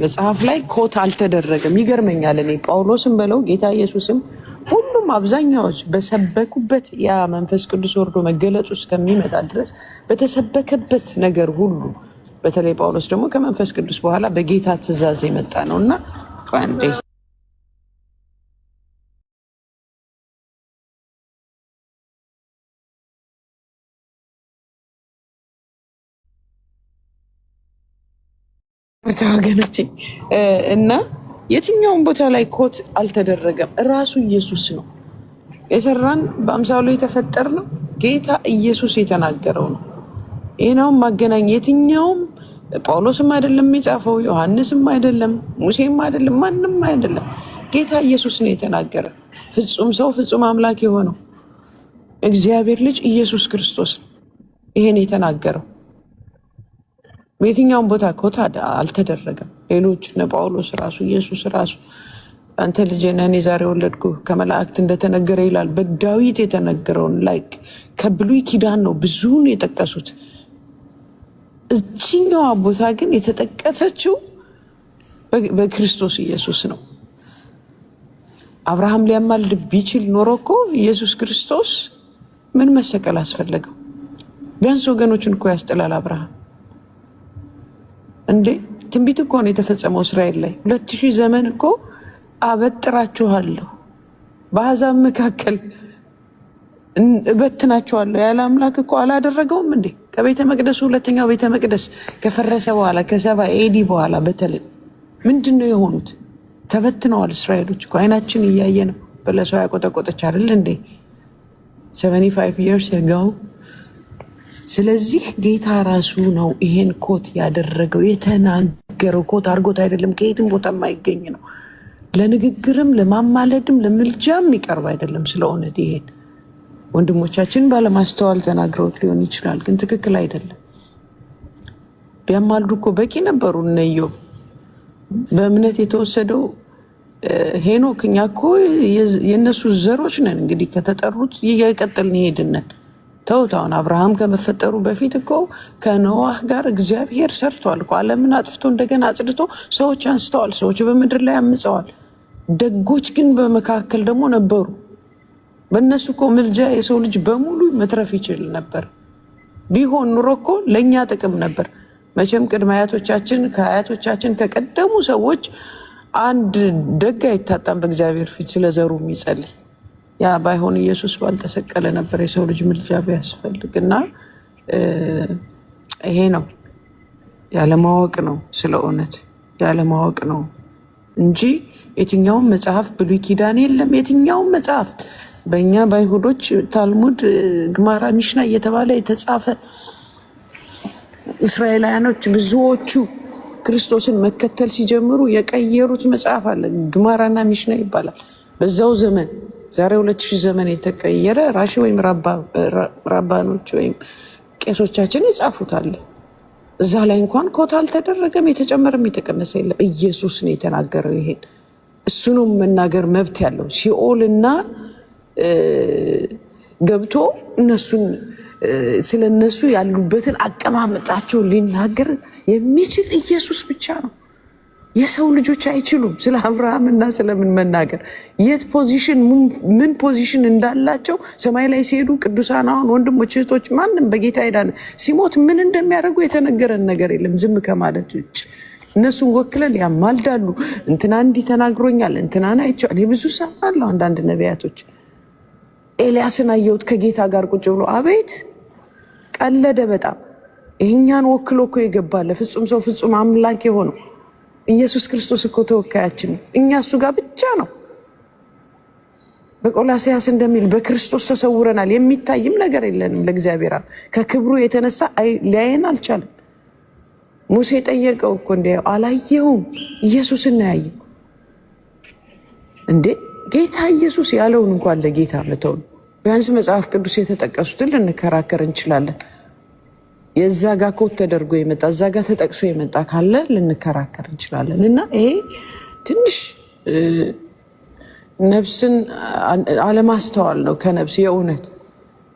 መጽሐፍ ላይ ኮት አልተደረገም። ይገርመኛል። እኔ ጳውሎስም በለው ጌታ ኢየሱስም ሁሉም አብዛኛዎች በሰበኩበት ያ መንፈስ ቅዱስ ወርዶ መገለጹ እስከሚመጣ ድረስ በተሰበከበት ነገር ሁሉ፣ በተለይ ጳውሎስ ደግሞ ከመንፈስ ቅዱስ በኋላ በጌታ ትእዛዝ የመጣ ነው እና አንዴ ወገኖቼ እና የትኛውም ቦታ ላይ ኮት አልተደረገም። እራሱ ኢየሱስ ነው የሰራን፣ በአምሳሉ የተፈጠር ነው። ጌታ ኢየሱስ የተናገረው ነው። ይህናውም ማገናኝ የትኛውም ጳውሎስም አይደለም የጻፈው፣ ዮሐንስም አይደለም፣ ሙሴም አይደለም፣ ማንም አይደለም። ጌታ ኢየሱስ ነው የተናገረ። ፍጹም ሰው ፍጹም አምላክ የሆነው እግዚአብሔር ልጅ ኢየሱስ ክርስቶስ ነው ይሄን የተናገረው። በየትኛውም ቦታ ኮታ አልተደረገም። ሌሎች እነ ጳውሎስ ራሱ ኢየሱስ ራሱ አንተ ልጄ ነህ እኔ ዛሬ ወለድኩ ከመላእክት እንደተነገረ ይላል። በዳዊት የተነገረውን ላይክ ከብሉይ ኪዳን ነው ብዙውን የጠቀሱት። እችኛዋ ቦታ ግን የተጠቀሰችው በክርስቶስ ኢየሱስ ነው። አብርሃም ሊያማልድ ቢችል ኖሮ እኮ ኢየሱስ ክርስቶስ ምን መሰቀል አስፈለገው? ቢያንስ ወገኖችን እኮ ያስጥላል አብርሃም እንዴ። ትንቢት እኮ ነው የተፈጸመው እስራኤል ላይ 2000 ዘመን እኮ አበጥራችኋለሁ፣ በአሕዛብ መካከል እበትናችኋለሁ ያለ አምላክ እኮ አላደረገውም እንዴ? ከቤተ መቅደሱ ሁለተኛው ቤተ መቅደስ ከፈረሰ በኋላ ከሰባ ኤዲ በኋላ በተለይ ምንድን ነው የሆኑት? ተበትነዋል እስራኤሎች እኮ አይናችን እያየ ነው። በለሰው ያቆጠቆጠች አይደል እንዴ 75 years ago። ስለዚህ ጌታ ራሱ ነው ይሄን ኮት ያደረገው የተናገረው። ኮት አድርጎት አይደለም፣ ከየትም ቦታ የማይገኝ ነው። ለንግግርም ለማማለድም ለምልጃም የሚቀርብ አይደለም። ስለ እውነት ይሄን ወንድሞቻችን ባለማስተዋል ተናግረውት ሊሆን ይችላል፣ ግን ትክክል አይደለም። ቢያማልዱ እኮ በቂ ነበሩ። እነ ኢዮብ በእምነት የተወሰደው ሄኖክ፣ እኛ እኮ የእነሱ ዘሮች ነን። እንግዲህ ከተጠሩት እየቀጠልን ይሄድነን። ተውት። አሁን አብርሃም ከመፈጠሩ በፊት እኮ ከኖዋህ ጋር እግዚአብሔር ሰርቷል እኮ። ዓለምን አጥፍቶ እንደገና አጽድቶ ሰዎች አንስተዋል። ሰዎች በምድር ላይ አምፀዋል። ደጎች ግን በመካከል ደግሞ ነበሩ። በእነሱ እኮ ምልጃ የሰው ልጅ በሙሉ መትረፍ ይችል ነበር። ቢሆን ኑሮ እኮ ለእኛ ጥቅም ነበር። መቼም ቅድመ አያቶቻችን ከአያቶቻችን ከቀደሙ ሰዎች አንድ ደግ አይታጣም በእግዚአብሔር ፊት ስለዘሩ የሚጸልይ። ያ ባይሆን ኢየሱስ ባልተሰቀለ ነበር የሰው ልጅ ምልጃ ቢያስፈልግ። እና ይሄ ነው ያለማወቅ ነው፣ ስለ እውነት ያለማወቅ ነው እንጂ የትኛውም መጽሐፍ ብሉይ ኪዳን የለም። የትኛውም መጽሐፍ በእኛ በአይሁዶች ታልሙድ፣ ግማራ፣ ሚሽና እየተባለ የተጻፈ እስራኤላውያኖች ብዙዎቹ ክርስቶስን መከተል ሲጀምሩ የቀየሩት መጽሐፍ አለ። ግማራና ሚሽና ይባላል። በዛው ዘመን ዛሬ 2000 ዘመን የተቀየረ ራሺ ወይም ራባኖች ወይም ቄሶቻችን ይጻፉታል። እዛ ላይ እንኳን ኮታ አልተደረገም፣ የተጨመረም የተቀነሰ የለም። ኢየሱስ ነው የተናገረው። ይሄን እሱ ነው መናገር መብት ያለው። ሲኦልና ገብቶ እነሱን ስለ እነሱ ያሉበትን አቀማመጣቸው ሊናገር የሚችል ኢየሱስ ብቻ ነው። የሰው ልጆች አይችሉም። ስለ አብርሃም እና ስለምን መናገር የት ፖዚሽን ምን ፖዚሽን እንዳላቸው ሰማይ ላይ ሲሄዱ ቅዱሳን አሁን ወንድሞች እህቶች ማንም በጌታ ሄዳነ ሲሞት ምን እንደሚያደርጉ የተነገረን ነገር የለም ዝም ከማለት ውጭ። እነሱን ወክለን ያማልዳሉ። እንትና እንዲህ ተናግሮኛል፣ እንትናን አይቼው። እኔ ብዙ ሰማለሁ። አንዳንድ ነቢያቶች ኤልያስን አየሁት ከጌታ ጋር ቁጭ ብሎ፣ አቤት ቀለደ በጣም። ይህኛን ወክሎ እኮ የገባለ ፍጹም ሰው ፍጹም አምላክ የሆነው ኢየሱስ ክርስቶስ እኮ ተወካያችን ነው። እኛ እሱ ጋር ብቻ ነው። በቆላስያስ እንደሚል በክርስቶስ ተሰውረናል፣ የሚታይም ነገር የለንም ለእግዚአብሔር አብ። ከክብሩ የተነሳ ሊያየን አልቻለም። ሙሴ ጠየቀው እኮ እንዲያው አላየውም፣ ኢየሱስን ያየው እንዴ። ጌታ ኢየሱስ ያለውን እንኳን ለጌታ መተው ነው። ቢያንስ መጽሐፍ ቅዱስ የተጠቀሱትን ልንከራከር እንችላለን። የዛ ጋ ኮት ተደርጎ የመጣ እዛ ጋ ተጠቅሶ የመጣ ካለ ልንከራከር እንችላለን። እና ይሄ ትንሽ ነፍስን አለማስተዋል ነው። ከነፍስ የእውነት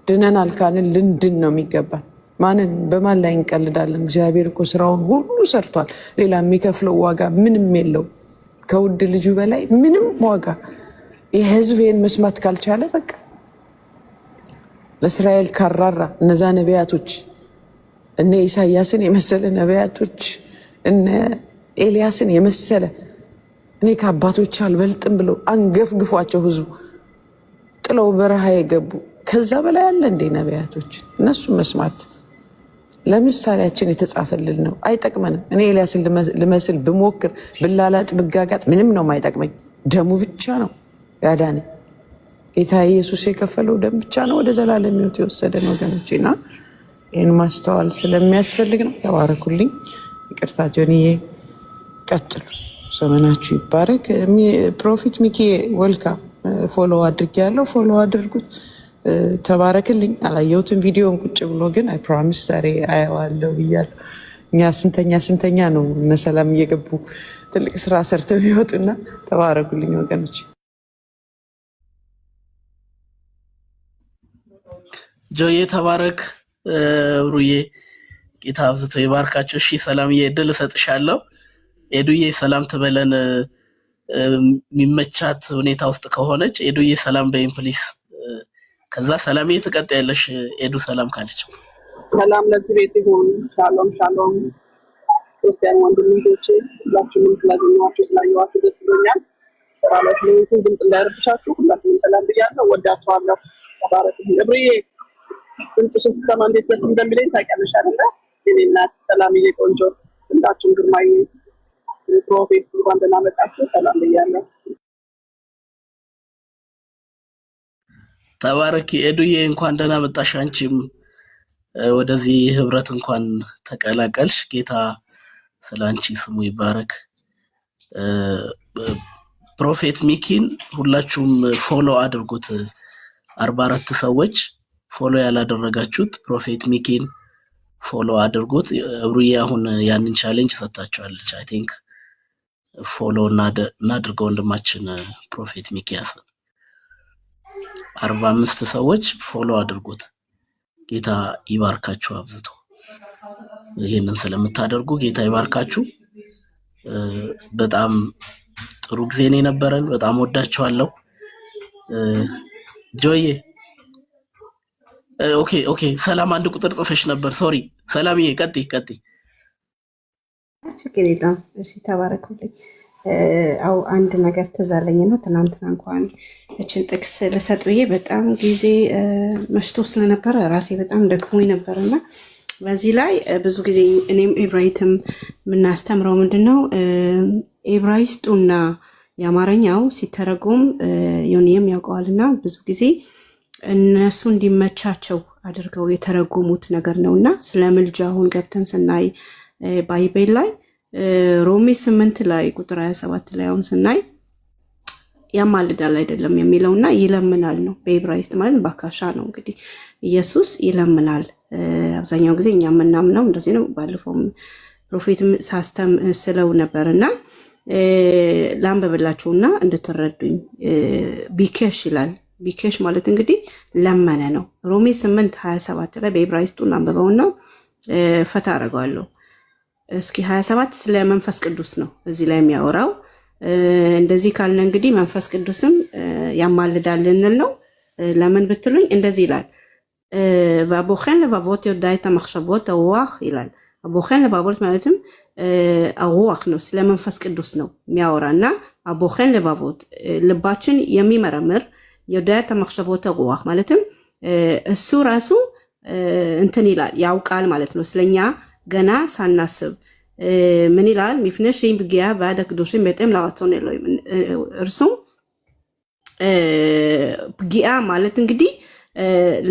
ድነናል ካልን ልንድን ነው የሚገባል። ማንን በማን ላይ እንቀልዳለን? እግዚአብሔር እኮ ስራውን ሁሉ ሰርቷል። ሌላ የሚከፍለው ዋጋ ምንም የለው ከውድ ልጁ በላይ ምንም ዋጋ። የህዝብን መስማት ካልቻለ በቃ ለእስራኤል ካራራ እነዛ ነቢያቶች እነ ኢሳያስን የመሰለ ነቢያቶች እነ ኤልያስን የመሰለ እኔ ከአባቶች አልበልጥም ብለው አንገፍግፏቸው ህዝቡ ጥለው በረሃ የገቡ ከዛ በላይ ያለ እንደ ነቢያቶች እነሱ መስማት ለምሳሌያችን የተጻፈልን ነው። አይጠቅመንም። እኔ ኤልያስን ልመስል ብሞክር ብላላጥ ብጋጋጥ ምንም ነው የማይጠቅመኝ። ደሙ ብቻ ነው ያዳነኝ። ጌታ ኢየሱስ የከፈለው ደም ብቻ ነው ወደ ዘላለም ሕይወት የወሰደን ወገኖቼ። እና ይህን ማስተዋል ስለሚያስፈልግ ነው። ተባረኩልኝ። ይቅርታ ጆኒዬ፣ ቀጥሉ። ዘመናችሁ ይባረክ። ፕሮፊት ሚኪ ወልካ ፎሎ አድርጌ ያለው ፎሎ አድርጉት። ተባረክልኝ። አላየሁትም ቪዲዮን ቁጭ ብሎ ግን አይ ፕሮሚስ ዛሬ አየዋለሁ ብያለሁ። እኛ ስንተኛ ነው እነ ሰላም እየገቡ ትልቅ ስራ ሰርተው የሚወጡና ተባረኩልኝ ወገኖች። ጆዬ ተባረክ። ሩዬ ጌታ አብዝቶ ይባርካችሁ። እሺ ሰላምዬ እድል እሰጥሻለሁ። ኤዱዬ ሰላም ትበለን የሚመቻት ሁኔታ ውስጥ ከሆነች ኤዱዬ ሰላም በይም ፕሊስ። ከዛ ሰላምዬ ትቀጥያለሽ። ኤዱ ሰላም ካለች ሰላም ለዚህ ቤት ይሁን። ሻሎም ሻሎም። ክርስቲያን ወንድሞቼ ሁላችሁም ስላገኘኋችሁ ስላየኋችሁ ደስ ብሎኛል። ስራ ላይ ስለሆንኩ ድምፅ እንዳይረብሻችሁ ሁላችሁም ሰላም ብያለሁ። ወዳችኋለሁ። ተባረክ። እብርዬ ድምፅሽን ስሰማ እንዴት ደስ እንደሚለኝ ታውቂያለሽ አይደለ? የኔ እናት ሰላምዬ ቆንጆ፣ ሁላችሁም ግርማዬ፣ ፕሮፌት እንኳን ደህና መጣችሁ። ሰላም ብያለሁ። ተባረኪ ኤዱዬ፣ እንኳን ደህና መጣሽ። አንቺም ወደዚህ ህብረት እንኳን ተቀላቀልሽ። ጌታ ስላንቺ ስሙ ይባረክ። ፕሮፌት ሚኪን ሁላችሁም ፎሎ አድርጉት። 44 ሰዎች ፎሎ ያላደረጋችሁት ፕሮፌት ሚኪን ፎሎ አድርጉት። እብሩዬ አሁን ያንን ቻሌንጅ ሰጣችኋለች። አይ ቲንክ ፎሎ እናድርገው ወንድማችን ፕሮፌት ሚኪያስ። 45 ሰዎች ፎሎ አድርጉት። ጌታ ይባርካችሁ አብዝቶ። ይሄንን ስለምታደርጉ ጌታ ይባርካችሁ። በጣም ጥሩ ጊዜ ነው የነበረን። በጣም ወዳችኋለሁ። ጆዬ ኦኬ ሰላም አንድ ቁጥር ጽፈሽ ነበር። ሶሪ ሰላምዬ፣ ቀጥይ። ችግር የለም። እሺ ተባረኩልኝ። አው አንድ ነገር ትዝ አለኝና ትናንትና እንኳን እችን ጥቅስ ልሰጥ ብዬ በጣም ጊዜ መሽቶ ስለነበረ ራሴ በጣም ደክሞኝ ነበርና በዚህ ላይ ብዙ ጊዜ እኔም ኤብራይትም የምናስተምረው ምንድነው ኤብራይስጡና የአማርኛው ሲተረጎም ዮኒም ያውቀዋልና ብዙ ጊዜ እነሱ እንዲመቻቸው አድርገው የተረጎሙት ነገር ነውና ስለ ምልጃ አሁን ገብተን ስናይ ባይቤል ላይ ሮሜ 8 ላይ ቁጥር 27 ላይ አሁን ስናይ ያማልዳል አይደለም የሚለውና ይለምናል ነው። በኤብራይስጥ ማለት ባካሻ ነው። እንግዲህ ኢየሱስ ይለምናል። አብዛኛው ጊዜ እኛ የምናምነው እንደዚህ ነው። ባለፈውም ፕሮፌት ሳስተም ስለው ነበርና ላንብብላችሁና እንድትረዱኝ ቢኬሽ ይላል። ቢኬሽ ማለት እንግዲህ ለመነ ነው። ሮሜ 8:27 ላይ በኤብራይስጡ ላንብበውና ፈታ አደርገዋለሁ። እስኪ 27 ስለ መንፈስ ቅዱስ ነው እዚህ ላይ የሚያወራው። እንደዚህ ካልን እንግዲህ መንፈስ ቅዱስም ያማልዳል ልንል ነው። ለምን ብትሉኝ እንደዚህ ይላል ወአቦኸን לבבות יודע את המחשבות הרוח ይላል። አቦኸን לבבות ማለትም አሩህ ነው፣ ስለ መንፈስ ቅዱስ ነው የሚያወራና አቦኸን לבבות ልባችን የሚመረምር יודע את המחשבות הרוח ማለትም እሱ ራሱ እንትን ይላል ያውቃል ማለት ነው። ስለኛ ገና ሳናስብ ምን ይላል ሚፍነሽ ይብጊያ ባደ ቅዱስን በጣም ለዋተውን ኤሎሂም እርሱም ጊያ ማለት እንግዲህ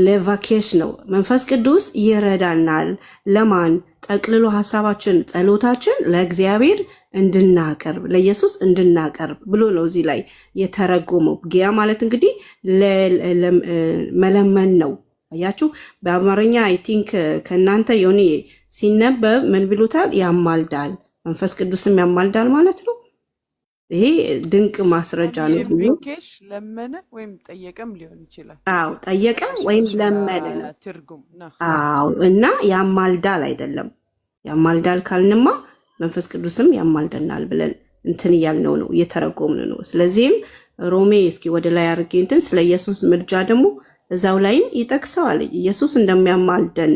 ለቫኬሽ ነው። መንፈስ ቅዱስ ይረዳናል። ለማን ጠቅልሎ ሐሳባችን ጸሎታችን ለእግዚአብሔር እንድናቀርብ ለኢየሱስ እንድናቀርብ ብሎ ነው እዚህ ላይ የተረጎመው። ጊያ ማለት እንግዲህ መለመን ነው። አያችሁ በአማርኛ አይ ቲንክ ከናንተ ዮኒ ሲነበብ ምን ብሉታል? ያማልዳል። መንፈስ ቅዱስም ያማልዳል ማለት ነው። ይሄ ድንቅ ማስረጃ ነው። ቢኬሽ ለመነ ወይም ጠየቀም ሊሆን ይችላል። አዎ ጠየቀ ወይም ለመነ ነው ትርጉም ነው። አዎ እና ያማልዳል አይደለም። ያማልዳል ካልንማ መንፈስ ቅዱስም ያማልደናል ብለን እንትን እያልነው ነው እየተረጎምን ነው። ስለዚህም ሮሜ እስኪ ወደ ላይ አድርጌ እንትን ስለ ኢየሱስ ምልጃ ደግሞ እዛው ላይም ይጠቅሰዋል። ኢየሱስ እንደሚያማልደን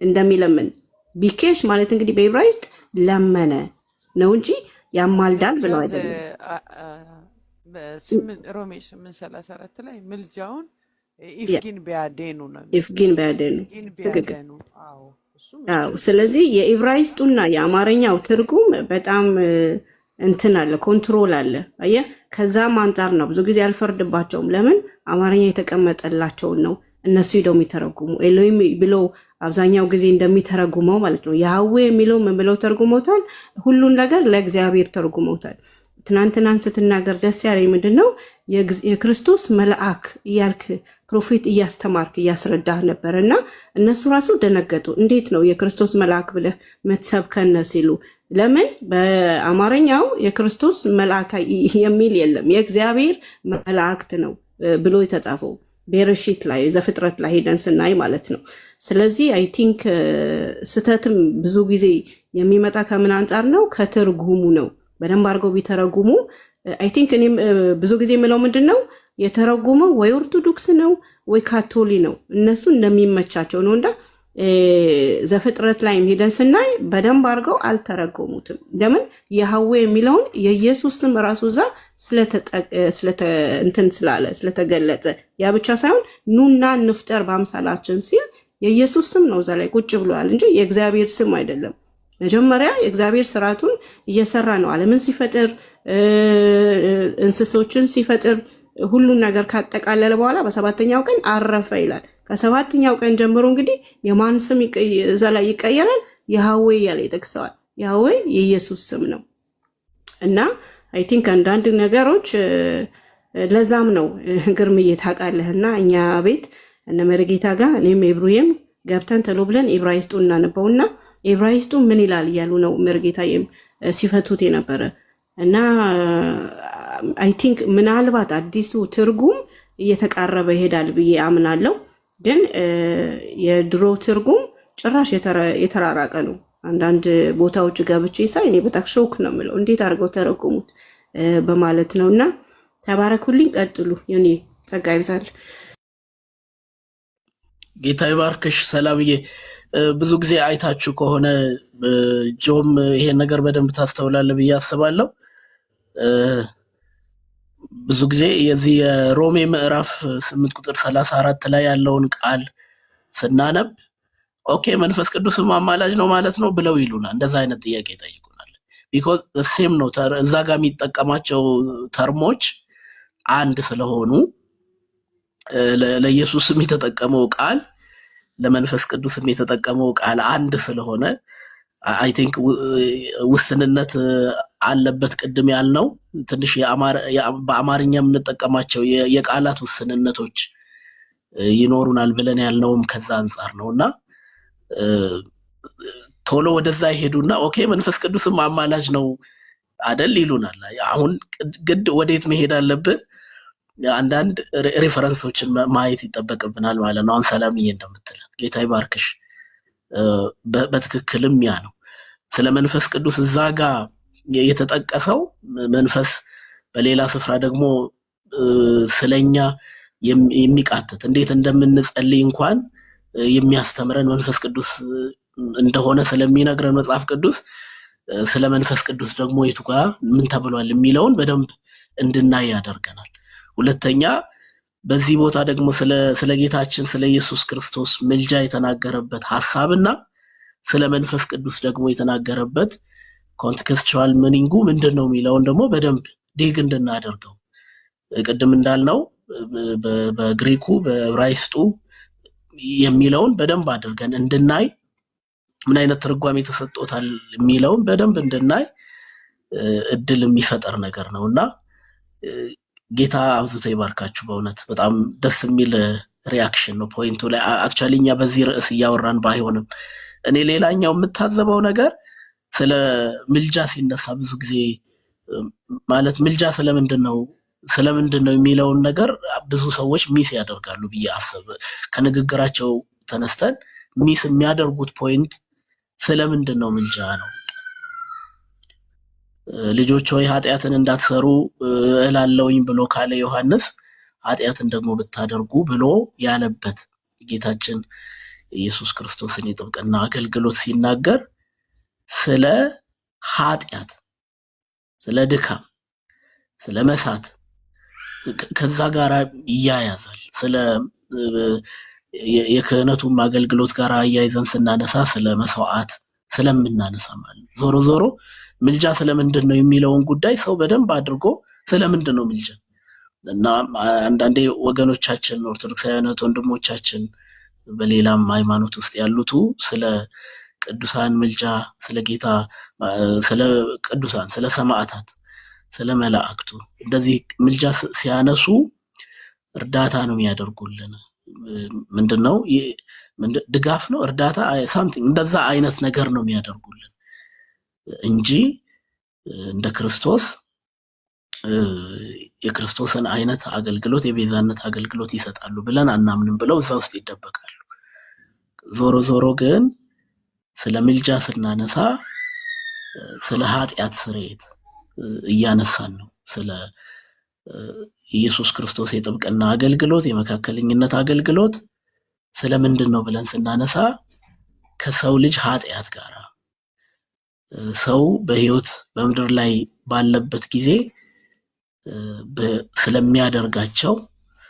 እንደሚለምን ቢኬሽ ማለት እንግዲህ በዕብራይስጥ ለመነ ነው እንጂ ያማልዳል ብለው አይደለም። ሮሜ 8:34 ላይ ምልጃውን ኢፍጊን ቢያዴኑ ነው። ኢፍጊን ቢያዴኑ አዎ። ስለዚህ የዕብራይስጡና የአማርኛው ትርጉም በጣም እንትን አለ፣ ኮንትሮል አለ። አየህ ከዛም አንጻር ነው ብዙ ጊዜ አልፈርድባቸውም። ለምን አማርኛ የተቀመጠላቸውን ነው እነሱ ሄደው የሚተረጉሙ። ኤሎሂም ብለው አብዛኛው ጊዜ እንደሚተረጉመው ማለት ነው። ያህዌ የሚለው ምን ብለው ተርጉመውታል? ሁሉን ነገር ለእግዚአብሔር ተርጉመውታል። ትናንትናን ስትናገር ደስ ያለኝ ምንድነው የክርስቶስ መልአክ እያልክ ፕሮፌት እያስተማርክ እያስረዳህ ነበርና እነሱ ራሱ ደነገጡ። እንዴት ነው የክርስቶስ መልአክ ብለህ መትሰብከነ ሲሉ፣ ለምን በአማርኛው የክርስቶስ መልአክ የሚል የለም የእግዚአብሔር መላእክት ነው ብሎ የተጻፈው በረሺት ላይ ዘፍጥረት ላይ ሄደን ስናይ ማለት ነው። ስለዚህ አይ ቲንክ ስተትም ብዙ ጊዜ የሚመጣ ከምን አንጻር ነው? ከትርጉሙ ነው። በደንብ አድርገው ቢተረጉሙ አይ ቲንክ እኔም ብዙ ጊዜ የምለው ምንድነው የተረጉመው ወይ ኦርቶዶክስ ነው ወይ ካቶሊ ነው፣ እነሱ እንደሚመቻቸው ነው። እንዳ ዘፍጥረት ላይ ሄደን ስናይ በደንብ አድርገው አልተረጎሙትም። ለምን ያህዌ የሚለውን የኢየሱስ ስም ራሱ እዛ ስለተገለጸ ያ ብቻ ሳይሆን ኑና እንፍጠር በአምሳላችን ሲል የኢየሱስ ስም ነው እዛ ላይ ቁጭ ብሏል እንጂ የእግዚአብሔር ስም አይደለም። መጀመሪያ የእግዚአብሔር ስራቱን እየሰራ ነው። ዓለምን ሲፈጥር እንስሶችን ሲፈጥር ሁሉን ነገር ካጠቃለለ በኋላ በሰባተኛው ቀን አረፈ ይላል። ከሰባተኛው ቀን ጀምሮ እንግዲህ የማን ስም እዛ ላይ ይቀየራል? ያህዌ እያለ ይጠቅሰዋል። ያህዌ የኢየሱስ ስም ነው እና አይ ቲንክ አንዳንድ ነገሮች ለዛም ነው ግርምዬ ታውቃለህና እኛ ቤት እነ መርጌታ ጋር እኔም ኤብሩዬም ገብተን ተሎ ብለን ዕብራይስጡ እናነበውና ዕብራይስጡ ምን ይላል እያሉ ነው መርጌታዬም ሲፈቱት የነበረ እና አይ ቲንክ ምናልባት አዲሱ ትርጉም እየተቃረበ ይሄዳል ብዬ አምናለሁ። ግን የድሮ ትርጉም ጭራሽ የተራራቀ ነው። አንዳንድ ቦታዎች ገብቼ ሳይ እኔ በጣም ሾክ ነው የምለው እንዴት አድርገው ተረጉሙት በማለት ነውና ተባረኩልኝ። ቀጥሉ። የኔ ጸጋ ይብዛል። ጌታ ይባርክሽ ሰላምዬ። ብዙ ጊዜ አይታችሁ ከሆነ ጆም ይሄን ነገር በደንብ ታስተውላለ ብዬ አስባለሁ። ብዙ ጊዜ የዚህ የሮሜ ምዕራፍ 8 ቁጥር 34 ላይ ያለውን ቃል ስናነብ ኦኬ መንፈስ ቅዱስም አማላጅ ነው ማለት ነው ብለው ይሉናል። እንደዛ አይነት ጥያቄ ይጠይቁናል። ቢኮዝ ሴም ነው እዛ ጋር የሚጠቀማቸው ተርሞች አንድ ስለሆኑ ለኢየሱስም የተጠቀመው ቃል ለመንፈስ ቅዱስም የተጠቀመው ቃል አንድ ስለሆነ አይ ቲንክ ውስንነት አለበት። ቅድም ያልነው ትንሽ በአማርኛ የምንጠቀማቸው የቃላት ውስንነቶች ይኖሩናል ብለን ያልነውም ከዛ አንጻር ነውና ቶሎ ወደዛ ይሄዱና ኦኬ መንፈስ ቅዱስም አማላጅ ነው አይደል ይሉናል። አሁን ግድ ወዴት መሄድ አለብን? አንዳንድ ሬፈረንሶችን ማየት ይጠበቅብናል ማለት ነው። አሁን ሰላምዬ እንደምትለን ጌታ ይባርክሽ፣ በትክክልም ያ ነው። ስለ መንፈስ ቅዱስ እዛ ጋር የተጠቀሰው መንፈስ በሌላ ስፍራ ደግሞ ስለኛ የሚቃተት እንዴት እንደምንጸልይ እንኳን የሚያስተምረን መንፈስ ቅዱስ እንደሆነ ስለሚነግረን መጽሐፍ ቅዱስ ስለ መንፈስ ቅዱስ ደግሞ የቱ ጋር ምን ተብሏል የሚለውን በደንብ እንድናይ ያደርገናል። ሁለተኛ በዚህ ቦታ ደግሞ ስለ ጌታችን ስለ ኢየሱስ ክርስቶስ ምልጃ የተናገረበት ሐሳብና ስለ መንፈስ ቅዱስ ደግሞ የተናገረበት ኮንቴክስቹዋል ሚኒንጉ ምንድነው የሚለውን ደግሞ በደንብ ዲግ እንድናደርገው ቅድም እንዳልነው በግሪኩ በዕብራይስጡ የሚለውን በደንብ አድርገን እንድናይ ምን አይነት ትርጓሜ ተሰጥቶታል የሚለውን በደንብ እንድናይ እድል የሚፈጠር ነገር ነውና ጌታ አብዝቶ ይባርካችሁ። በእውነት በጣም ደስ የሚል ሪአክሽን ነው ፖይንቱ ላይ አክቹአሊ እኛ በዚህ ርዕስ እያወራን ባይሆንም እኔ ሌላኛው የምታዘበው ነገር ስለ ምልጃ ሲነሳ ብዙ ጊዜ ማለት ምልጃ ስለምንድን ነው የሚለውን ነገር ብዙ ሰዎች ሚስ ያደርጋሉ ብዬ አስብ ከንግግራቸው ተነስተን ሚስ የሚያደርጉት ፖይንት ስለምንድን ነው ምልጃ ነው። ልጆች ሆይ ኃጢአትን እንዳትሰሩ እላለሁኝ ብሎ ካለ ዮሐንስ ኃጢአትን ደግሞ ብታደርጉ ብሎ ያለበት ጌታችን ኢየሱስ ክርስቶስን የጥብቅና አገልግሎት ሲናገር ስለ ኃጢአት፣ ስለ ድካም፣ ስለ መሳት ከዛ ጋር ይያያዛል። ስለ የክህነቱም አገልግሎት ጋር አያይዘን ስናነሳ ስለ መስዋዕት ስለምናነሳ ማለት ዞሮ ዞሮ ምልጃ ስለምንድን ነው የሚለውን ጉዳይ ሰው በደንብ አድርጎ ስለምንድን ነው ምልጃ እና አንዳንዴ ወገኖቻችን ኦርቶዶክሳውያን ወንድሞቻችን በሌላም ሃይማኖት ውስጥ ያሉት ስለ ቅዱሳን ምልጃ ስለ ጌታ ስለ ቅዱሳን ስለ ሰማዕታት ስለ መላእክቱ እንደዚህ ምልጃ ሲያነሱ እርዳታ ነው የሚያደርጉልን። ምንድነው ድጋፍ ነው እርዳታ ሳምቲንግ እንደዛ አይነት ነገር ነው የሚያደርጉልን እንጂ እንደ ክርስቶስ የክርስቶስን አይነት አገልግሎት የቤዛነት አገልግሎት ይሰጣሉ ብለን አናምንም ብለው እዛ ውስጥ ይደበቃሉ። ዞሮ ዞሮ ግን ስለ ምልጃ ስናነሳ ስለ ኃጢአት ስርየት እያነሳን ነው። ስለ ኢየሱስ ክርስቶስ የጥብቅና አገልግሎት የመካከለኝነት አገልግሎት ስለምንድን ነው ብለን ስናነሳ ከሰው ልጅ ኃጢአት ጋር ሰው በህይወት በምድር ላይ ባለበት ጊዜ ስለሚያደርጋቸው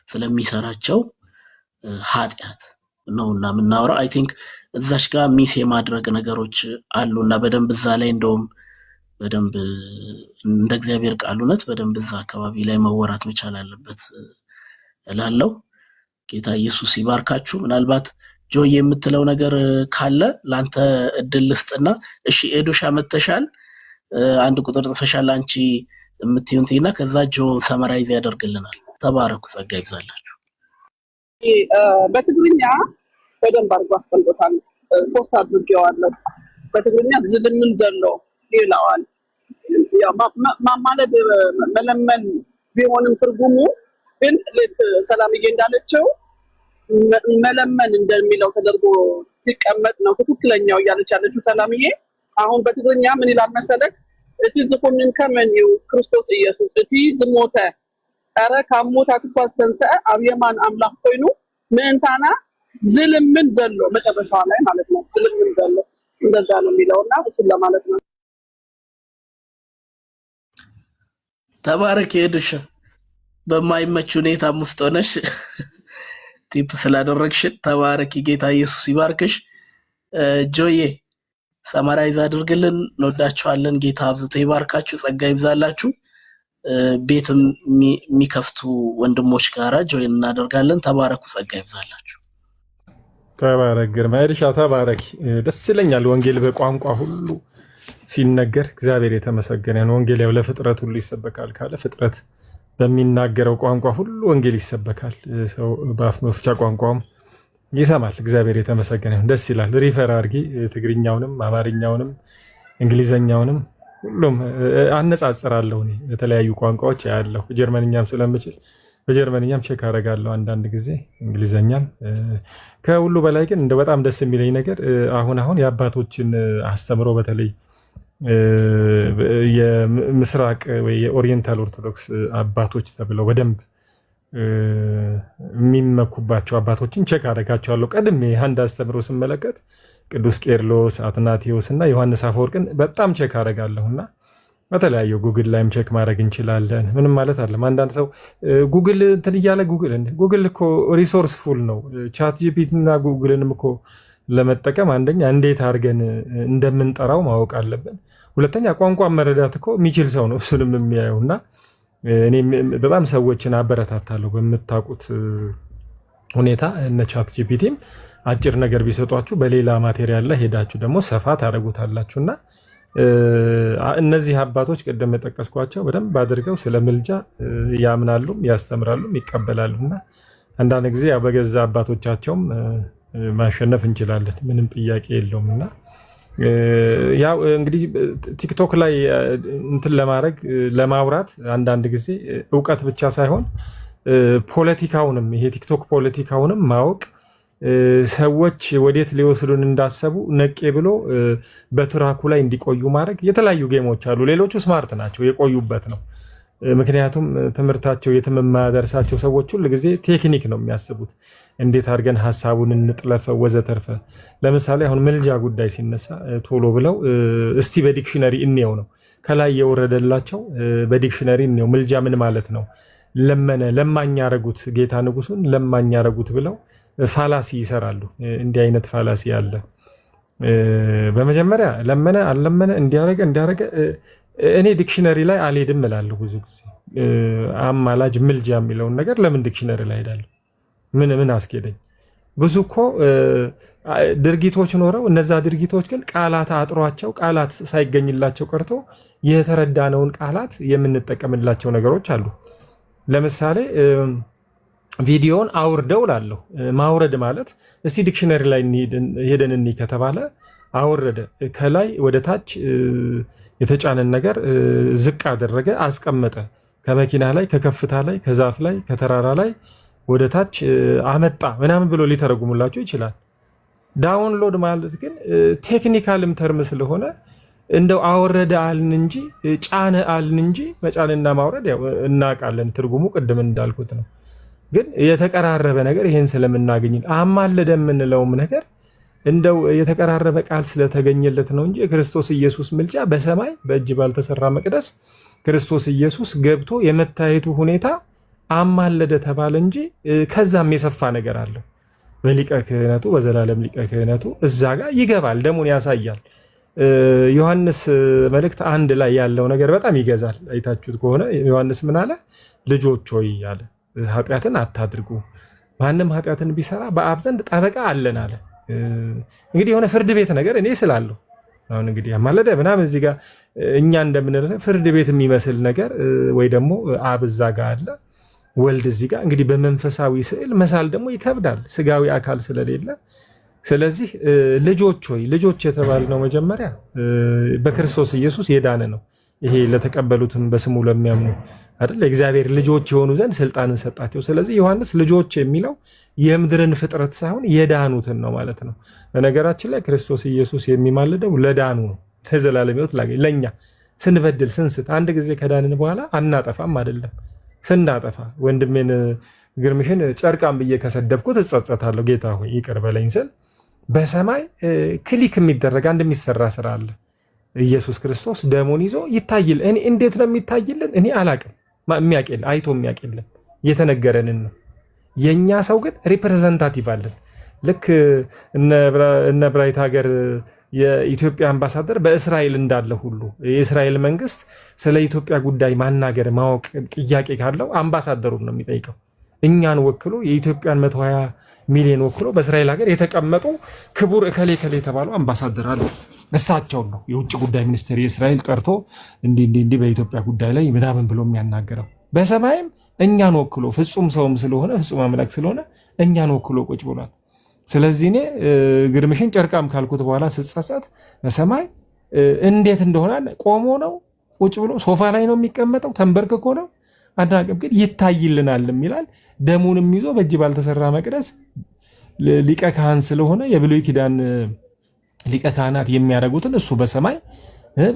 ስለሚሰራቸው ኃጢአት ነውና የምናወራው። አይ ቲንክ እዛች ጋር ሚስ የማድረግ ነገሮች አሉና በደንብ እዛ ላይ እንደውም በደንብ እንደ እግዚአብሔር ቃል እውነት በደንብ እዛ አካባቢ ላይ መወራት መቻል አለበት እላለሁ። ጌታ ኢየሱስ ይባርካችሁ። ምናልባት ጆይ የምትለው ነገር ካለ ላንተ እድል ልስጥና። እሺ ኤዶሻ መተሻል አንድ ቁጥር ጽፈሻል አንቺ የምትዩንቲና ከዛ ጆ ሰመራይዝ ያደርግልናል። ተባረኩ፣ ጸጋ ይብዛላችሁ። በትግርኛ በደንብ አድርጎ አስቀምጦታል። ፖስት አድርጌዋለሁ። በትግርኛ ዝልምን ዘሎ ይላዋል። ያው ማማለድ መለመን ቢሆንም ትርጉሙ ግን ሰላምዬ እንዳለችው መለመን እንደሚለው ተደርጎ ሲቀመጥ ነው ትክክለኛው እያለች ያለችው ሰላምዬ። አሁን በትግርኛ ምን ይላል መሰለህ? እቲ ዝኩንን ከመንዩ ክርስቶስ ኢየሱስ እቲ ዝሞተ አረ ካሞታት ኳስ ተንሰአ ኣብ የማን አምላክ ኮይኑ ምእንታና ዝልምን ዘሎ መጨረሻው ላይ ማለት ነው። ዝልምን ዘሎ እንደዛ ነው የሚለውና እሱን ለማለት ነው። ተባረክ ሄድሽ በማይመች ሁኔታ ሙስጦነሽ ቲፕ ስላደረግሽ ተባረክ። ጌታ ኢየሱስ ይባርክሽ። ጆዬ ሰማራይዝ አድርግልን። እንወዳችኋለን። ጌታ አብዝቶ ይባርካችሁ፣ ጸጋ ይብዛላችሁ። ቤትም የሚከፍቱ ወንድሞች ጋራ ጆይን እናደርጋለን። ተባረኩ፣ ጸጋ ይብዛላችሁ። ተባረክ ግርማ ኤልሻ፣ ተባረክ። ደስ ይለኛል ወንጌል በቋንቋ ሁሉ ሲነገር እግዚአብሔር የተመሰገነ ነው። ወንጌል ያው ለፍጥረት ሁሉ ይሰበካል ካለ ፍጥረት በሚናገረው ቋንቋ ሁሉ ወንጌል ይሰበካል። ሰው በአፍ መፍቻ ቋንቋውም ይሰማል። እግዚአብሔር የተመሰገነ ነው። ደስ ይላል። ሪፈር አድርጊ ትግርኛውንም አማርኛውንም እንግሊዘኛውንም ሁሉም አነጻጽራለሁ። እኔ በተለያዩ ቋንቋዎች ያለው ጀርመንኛም ስለምችል በጀርመንኛም ቼክ አደርጋለሁ አንዳንድ ጊዜ እንግሊዘኛም። ከሁሉ በላይ ግን እንደ በጣም ደስ የሚለኝ ነገር አሁን የአባቶችን አስተምሮ በተለይ የምስራቅ ወይ የኦሪየንታል ኦርቶዶክስ አባቶች ተብለው በደንብ የሚመኩባቸው አባቶችን ቼክ አደርጋቸዋለሁ። ቀድሜ አንድ አስተምሮ ስመለከት ቅዱስ ቄርሎስ፣ አትናቴዎስ እና ዮሐንስ አፈወርቅን በጣም ቼክ አደርጋለሁና በተለያዩ ጉግል ላይም ቼክ ማድረግ እንችላለን። ምንም ማለት አለም። አንዳንድ ሰው ጉግል እንትን እያለ ጉግል እኮ ሪሶርስፉል ነው። ቻት ጂፒቲ እና ጉግልንም እኮ ለመጠቀም አንደኛ እንዴት አድርገን እንደምንጠራው ማወቅ አለብን። ሁለተኛ ቋንቋ መረዳት እኮ የሚችል ሰው ነው እሱንም የሚያየው። እና እኔ በጣም ሰዎችን አበረታታለሁ በምታውቁት ሁኔታ እነ ቻት ጂፒቲም አጭር ነገር ቢሰጧችሁ በሌላ ማቴሪያል ላይ ሄዳችሁ ደግሞ ሰፋ ታደርጉታላችሁ። እና እነዚህ አባቶች ቅድም የጠቀስኳቸው በደንብ አድርገው ስለ ምልጃ ያምናሉም ያስተምራሉም ይቀበላሉና አንዳንድ ጊዜ በገዛ አባቶቻቸውም ማሸነፍ እንችላለን፣ ምንም ጥያቄ የለውም። እና ያው እንግዲህ ቲክቶክ ላይ እንትን ለማድረግ ለማውራት አንዳንድ ጊዜ እውቀት ብቻ ሳይሆን ፖለቲካውንም ይሄ ቲክቶክ ፖለቲካውንም ማወቅ ሰዎች ወዴት ሊወስዱን እንዳሰቡ ነቄ ብሎ በትራኩ ላይ እንዲቆዩ ማድረግ። የተለያዩ ጌሞች አሉ። ሌሎቹ ስማርት ናቸው፣ የቆዩበት ነው። ምክንያቱም ትምህርታቸው የማያደርሳቸው ሰዎች ሁሉ ጊዜ ቴክኒክ ነው የሚያስቡት። እንዴት አድርገን ሀሳቡን እንጥለፈው ወዘተርፈ። ለምሳሌ አሁን ምልጃ ጉዳይ ሲነሳ ቶሎ ብለው እስቲ በዲክሽነሪ እንየው ነው ከላይ የወረደላቸው። በዲክሽነሪ እንየው ምልጃ ምን ማለት ነው። ለማኝ ያረጉት ጌታ ንጉሱን ለማኝ ያረጉት ብለው ፋላሲ ይሰራሉ። እንዲህ አይነት ፋላሲ አለ። በመጀመሪያ ለመነ አልለመነ እንዲያረገ እኔ ዲክሽነሪ ላይ አልሄድም እላለሁ ብዙ ጊዜ። አማላጅ ምልጃ የሚለውን ነገር ለምን ዲክሽነሪ ላይ ሄዳለሁ? ምን አስኬደኝ? ብዙ እኮ ድርጊቶች ኖረው እነዛ ድርጊቶች ግን ቃላት አጥሯቸው ቃላት ሳይገኝላቸው ቀርቶ የተረዳነውን ቃላት የምንጠቀምላቸው ነገሮች አሉ። ለምሳሌ ቪዲዮን አውርደው ላለሁ ማውረድ ማለት እስቲ ዲክሽነሪ ላይ ሄደን እንይ ከተባለ አወረደ፣ ከላይ ወደ ታች የተጫነን ነገር ዝቅ አደረገ፣ አስቀመጠ፣ ከመኪና ላይ ከከፍታ ላይ ከዛፍ ላይ ከተራራ ላይ ወደ ታች አመጣ ምናምን ብሎ ሊተረጉሙላቸው ይችላል። ዳውንሎድ ማለት ግን ቴክኒካልም ተርም ስለሆነ እንደው አወረደ አልን እንጂ ጫነ አልን እንጂ መጫንና ማውረድ ያው እናውቃለን፣ ትርጉሙ ቅድም እንዳልኩት ነው። ግን የተቀራረበ ነገር ይሄን ስለምናገኝ አማለደ የምንለውም ነገር እንደው የተቀራረበ ቃል ስለተገኘለት ነው እንጂ የክርስቶስ ኢየሱስ ምልጃ በሰማይ በእጅ ባልተሰራ መቅደስ ክርስቶስ ኢየሱስ ገብቶ የመታየቱ ሁኔታ አማለደ ተባለ እንጂ ከዛም የሰፋ ነገር አለው። በሊቀ ክህነቱ በዘላለም ሊቀ ክህነቱ እዛ ጋር ይገባል፣ ደሙን ያሳያል። ዮሐንስ መልእክት 1 ላይ ያለው ነገር በጣም ይገዛል። አይታችሁት ከሆነ ዮሐንስ ምን አለ? ልጆች ሆይ አለ ኃጢአትን አታድርጉ፣ ማንም ኃጢአትን ቢሰራ በአብ ዘንድ ጠበቃ አለን አለ። እንግዲህ የሆነ ፍርድ ቤት ነገር እኔ ስላለሁ አሁን እንግዲህ አማለደ ምናምን እዚህ ጋር እኛ እንደምንለው ፍርድ ቤት የሚመስል ነገር ወይ ደግሞ አብ እዛ ጋር አለ፣ ወልድ እዚህ ጋር። እንግዲህ በመንፈሳዊ ስዕል መሳል ደግሞ ይከብዳል ስጋዊ አካል ስለሌለ። ስለዚህ ልጆች ሆይ ልጆች የተባልነው መጀመሪያ በክርስቶስ ኢየሱስ የዳነ ነው። ይሄ ለተቀበሉትም በስሙ ለሚያምኑ አይደል እግዚአብሔር ልጆች የሆኑ ዘንድ ስልጣንን ሰጣቸው። ስለዚህ ዮሐንስ ልጆች የሚለው የምድርን ፍጥረት ሳይሆን የዳኑትን ነው ማለት ነው። በነገራችን ላይ ክርስቶስ ኢየሱስ የሚማልደው ለዳኑ ነው፣ ለዘላለም ሕይወት ላገኝ። ለኛ ስንበድል ስንስት አንድ ጊዜ ከዳንን በኋላ አናጠፋም አይደለም። ስናጠፋ ወንድሜን ግርምሽን ጨርቃም ብዬ ከሰደብኩት እጸጸታለሁ፣ ጌታ ሆይ ይቅር በለኝ ስል በሰማይ ክሊክ የሚደረግ አንድ የሚሰራ ስራ አለ። ኢየሱስ ክርስቶስ ደሙን ይዞ ይታይል። እኔ እንዴት ነው የሚታይልን? እኔ አላቅም። የሚያውቅልን አይቶ የሚያውቅልን የተነገረንን ነው። የኛ ሰው ግን ሪፕሬዘንታቲቭ አለን። ልክ እነ ብራይት ሀገር የኢትዮጵያ አምባሳደር በእስራኤል እንዳለ ሁሉ የእስራኤል መንግስት ስለ ኢትዮጵያ ጉዳይ ማናገር ማወቅ ጥያቄ ካለው አምባሳደሩን ነው የሚጠይቀው። እኛን ወክሎ የኢትዮጵያን 120 ሚሊዮን ወክሎ በእስራኤል ሀገር የተቀመጡ ክቡር እከሌ ከሌ የተባሉ አምባሳደር አሉ። እሳቸውን ነው የውጭ ጉዳይ ሚኒስቴር የእስራኤል ጠርቶ እንዲህ በኢትዮጵያ ጉዳይ ላይ ምናምን ብሎ የሚያናገረው። በሰማይም እኛን ወክሎ ፍጹም ሰውም ስለሆነ ፍጹም አምላክ ስለሆነ እኛን ወክሎ ቁጭ ብሏል። ስለዚህ እኔ ግርምሽን ጨርቃም ካልኩት በኋላ ስጸጸት በሰማይ እንዴት እንደሆነ ቆሞ ነው ቁጭ ብሎ ሶፋ ላይ ነው የሚቀመጠው ተንበርክኮ ነው አናውቅም፣ ግን ይታይልናልም ይላል። ደሙንም ይዞ በእጅ ባልተሰራ መቅደስ ሊቀ ካህን ስለሆነ የብሉይ ኪዳን ሊቀ ካህናት የሚያደርጉትን እሱ በሰማይ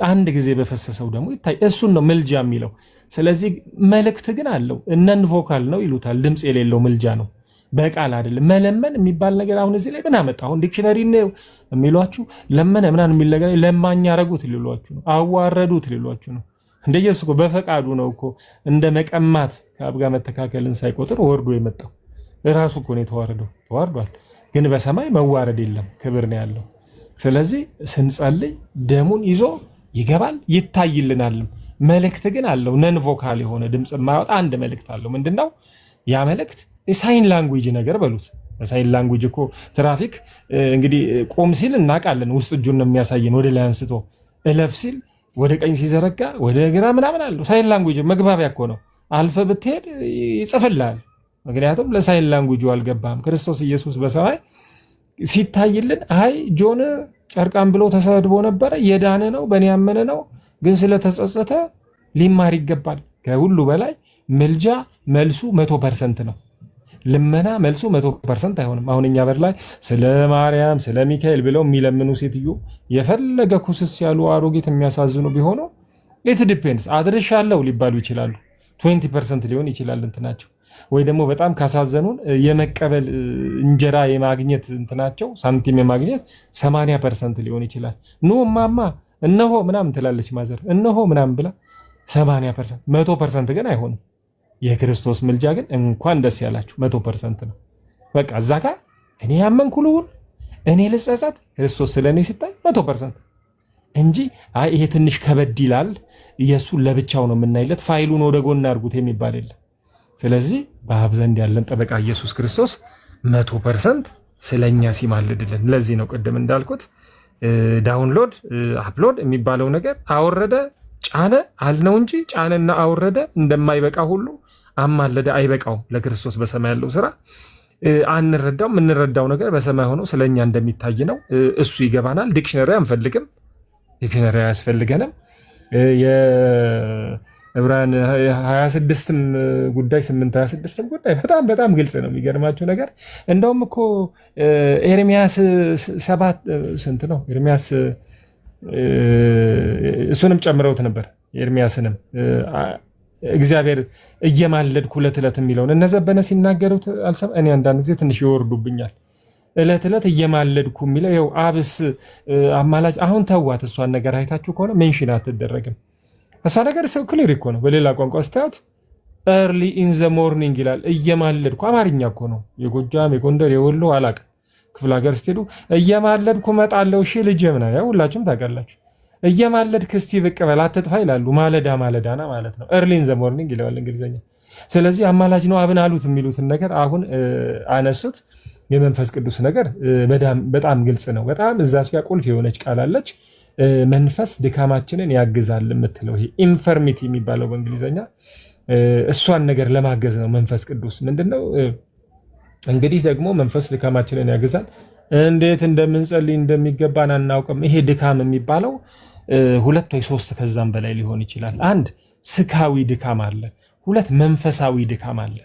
አንድ ጊዜ በፈሰሰው ደግሞ ይታይ። እሱን ነው ምልጃ የሚለው። ስለዚህ መልእክት ግን አለው። እነን ቮካል ነው ይሉታል። ድምፅ የሌለው ምልጃ ነው፣ በቃል አይደለም። መለመን የሚባል ነገር አሁን እዚህ ላይ ምን አመጣ? አሁን ዲክሽነሪ ነው የሚሏችሁ። ለመነ ምናምን የሚል ነገር ለማኝ ያረጉት ሊሏችሁ ነው፣ አዋረዱት ሊሏችሁ ነው። እንደ ኢየሱስ እኮ በፈቃዱ ነው እኮ እንደ መቀማት ከአብ ጋር መተካከልን ሳይቆጥር ወርዶ የመጣው ራሱ እኮ ነው የተዋረደው። ተዋርዷል። ግን በሰማይ መዋረድ የለም፣ ክብር ነው ያለው። ስለዚህ ስንጸልይ ደሙን ይዞ ይገባል፣ ይታይልናልም። መልእክት ግን አለው። ነን ቮካል የሆነ ድምፅ የማያወጣ አንድ መልእክት አለው። ምንድነው ያ መልእክት? ሳይን ላንጉጅ ነገር በሉት። ሳይን ላንጉጅ እኮ ትራፊክ እንግዲህ ቆም ሲል እናውቃለን፣ ውስጥ እጁን ነው የሚያሳየን ወደ ላይ አንስቶ። እለፍ ሲል ወደ ቀኝ ሲዘረጋ ወደ ግራ ምናምን አለው። ሳይን ላንጉጅ መግባቢያ እኮ ነው። አልፈ ብትሄድ ይጽፍልሃል። ምክንያቱም ለሳይን ላንጉጁ አልገባም። ክርስቶስ ኢየሱስ በሰማይ ሲታይልን አይ ጆን ጨርቃም ብሎ ተሰድቦ ነበረ፣ የዳነ ነው በእኔ ያመነ ነው፣ ግን ስለተጸጸተ ሊማር ይገባል። ከሁሉ በላይ ምልጃ መልሱ 100% ነው። ልመና መልሱ 100% አይሆንም። አሁን እኛ በር ላይ ስለ ማርያም ስለ ሚካኤል ብለው የሚለምኑ ሴትዮ የፈለገ ኩስስ ያሉ አሮጌት የሚያሳዝኑ ቢሆኑ ኢት ዲፔንድስ አድርሻለሁ ሊባሉ ይችላሉ። 20% ሊሆን ይችላል እንትናቸው። ወይ ደግሞ በጣም ካሳዘኑን የመቀበል እንጀራ የማግኘት እንትናቸው ሳንቲም የማግኘት 80% ሊሆን ይችላል። ኑ ማማ እነሆ ምናምን ትላለች ማዘር እነሆ ምናምን ብላ 80%፣ 100% ግን አይሆንም። የክርስቶስ ምልጃ ግን እንኳን ደስ ያላችሁ 100% ነው። በቃ እዛ ጋር እኔ ያመንኩ ልሁን እኔ ልጸጸት ክርስቶስ ስለኔ ሲታይ 100% እንጂ አይ ይሄ ትንሽ ከበድ ይላል ኢየሱስ ለብቻው ነው የምናይለት ፋይሉን ወደ ጎን አድርጉት የሚባል የለም። ስለዚህ በአብ ዘንድ ያለን ጠበቃ ኢየሱስ ክርስቶስ 100% ስለኛ ሲማልድልን። ለዚህ ነው ቅድም እንዳልኩት ዳውንሎድ አፕሎድ የሚባለው ነገር አወረደ ጫነ አልነው እንጂ ጫነና አወረደ እንደማይበቃ ሁሉ አማለደ አይበቃው። ለክርስቶስ በሰማይ ያለው ስራ አንረዳው። የምንረዳው ነገር በሰማይ ሆኖ ስለኛ እንደሚታይ ነው። እሱ ይገባናል። ዲክሽነሪ አንፈልግም፣ ዲክሽነሪ አያስፈልገንም። ዕብራውያን 26ም ጉዳይ 8:26ም ጉዳይ በጣም ግልጽ ነው። የሚገርማችሁ ነገር እንደውም እኮ ኤርሚያስ 7 ስንት ነው? ኤርሚያስ እሱንም ጨምረውት ነበር። ኤርሚያስንም እግዚአብሔር እየማለድኩ ዕለት ዕለት የሚለውን እነዘበነ ሲናገሩት አልሰማ። እኔ አንዳንድ ጊዜ ትንሽ ይወርዱብኛል። ዕለት ዕለት እየማለድኩ የሚለው ይኸው አብስ አማላጅ። አሁን ተዋት እሷን ነገር አይታችሁ ከሆነ ሜንሽን አትደረግም። እሷ ነገር ሰው ክሊር እኮ ነው። በሌላ ቋንቋ ስታዩት early in the morning ይላል። እየማለድኩ አማርኛ እኮ ነው። የጎጃም የጎንደር የወሎ አላቅም ክፍለ ሀገር ስትሄዱ እየማለድኩ እመጣለሁ እሺ ልጄ ምናምን ያው ሁላችሁም ታውቃላችሁ። እየማለድክ እስቲ ብቅ በል አትጥፋ ይላሉ። ማለዳና ማለት ነው። early in the morning ይለዋል እንግሊዘኛ። ስለዚህ አማላጅ ነው አብን አሉት የሚሉትን ነገር አሁን አነሱት። የመንፈስ ቅዱስ ነገር በጣም ግልጽ ነው። በጣም እዛች ጋር ቁልፍ የሆነች ቃል አለች። መንፈስ ድካማችንን ያግዛል የምትለው ይሄ ኢንፈርሚቲ የሚባለው በእንግሊዘኛ እሷን ነገር ለማገዝ ነው። መንፈስ ቅዱስ ምንድነው እንግዲህ ደግሞ መንፈስ ድካማችንን ያግዛል። እንዴት እንደምንጸልይ እንደሚገባን አናውቅም። ይሄ ድካም የሚባለው 2 ወይ 3 ከዛም በላይ ሊሆን ይችላል። 1 ስጋዊ ድካም አለ፣ 2 መንፈሳዊ ድካም አለ።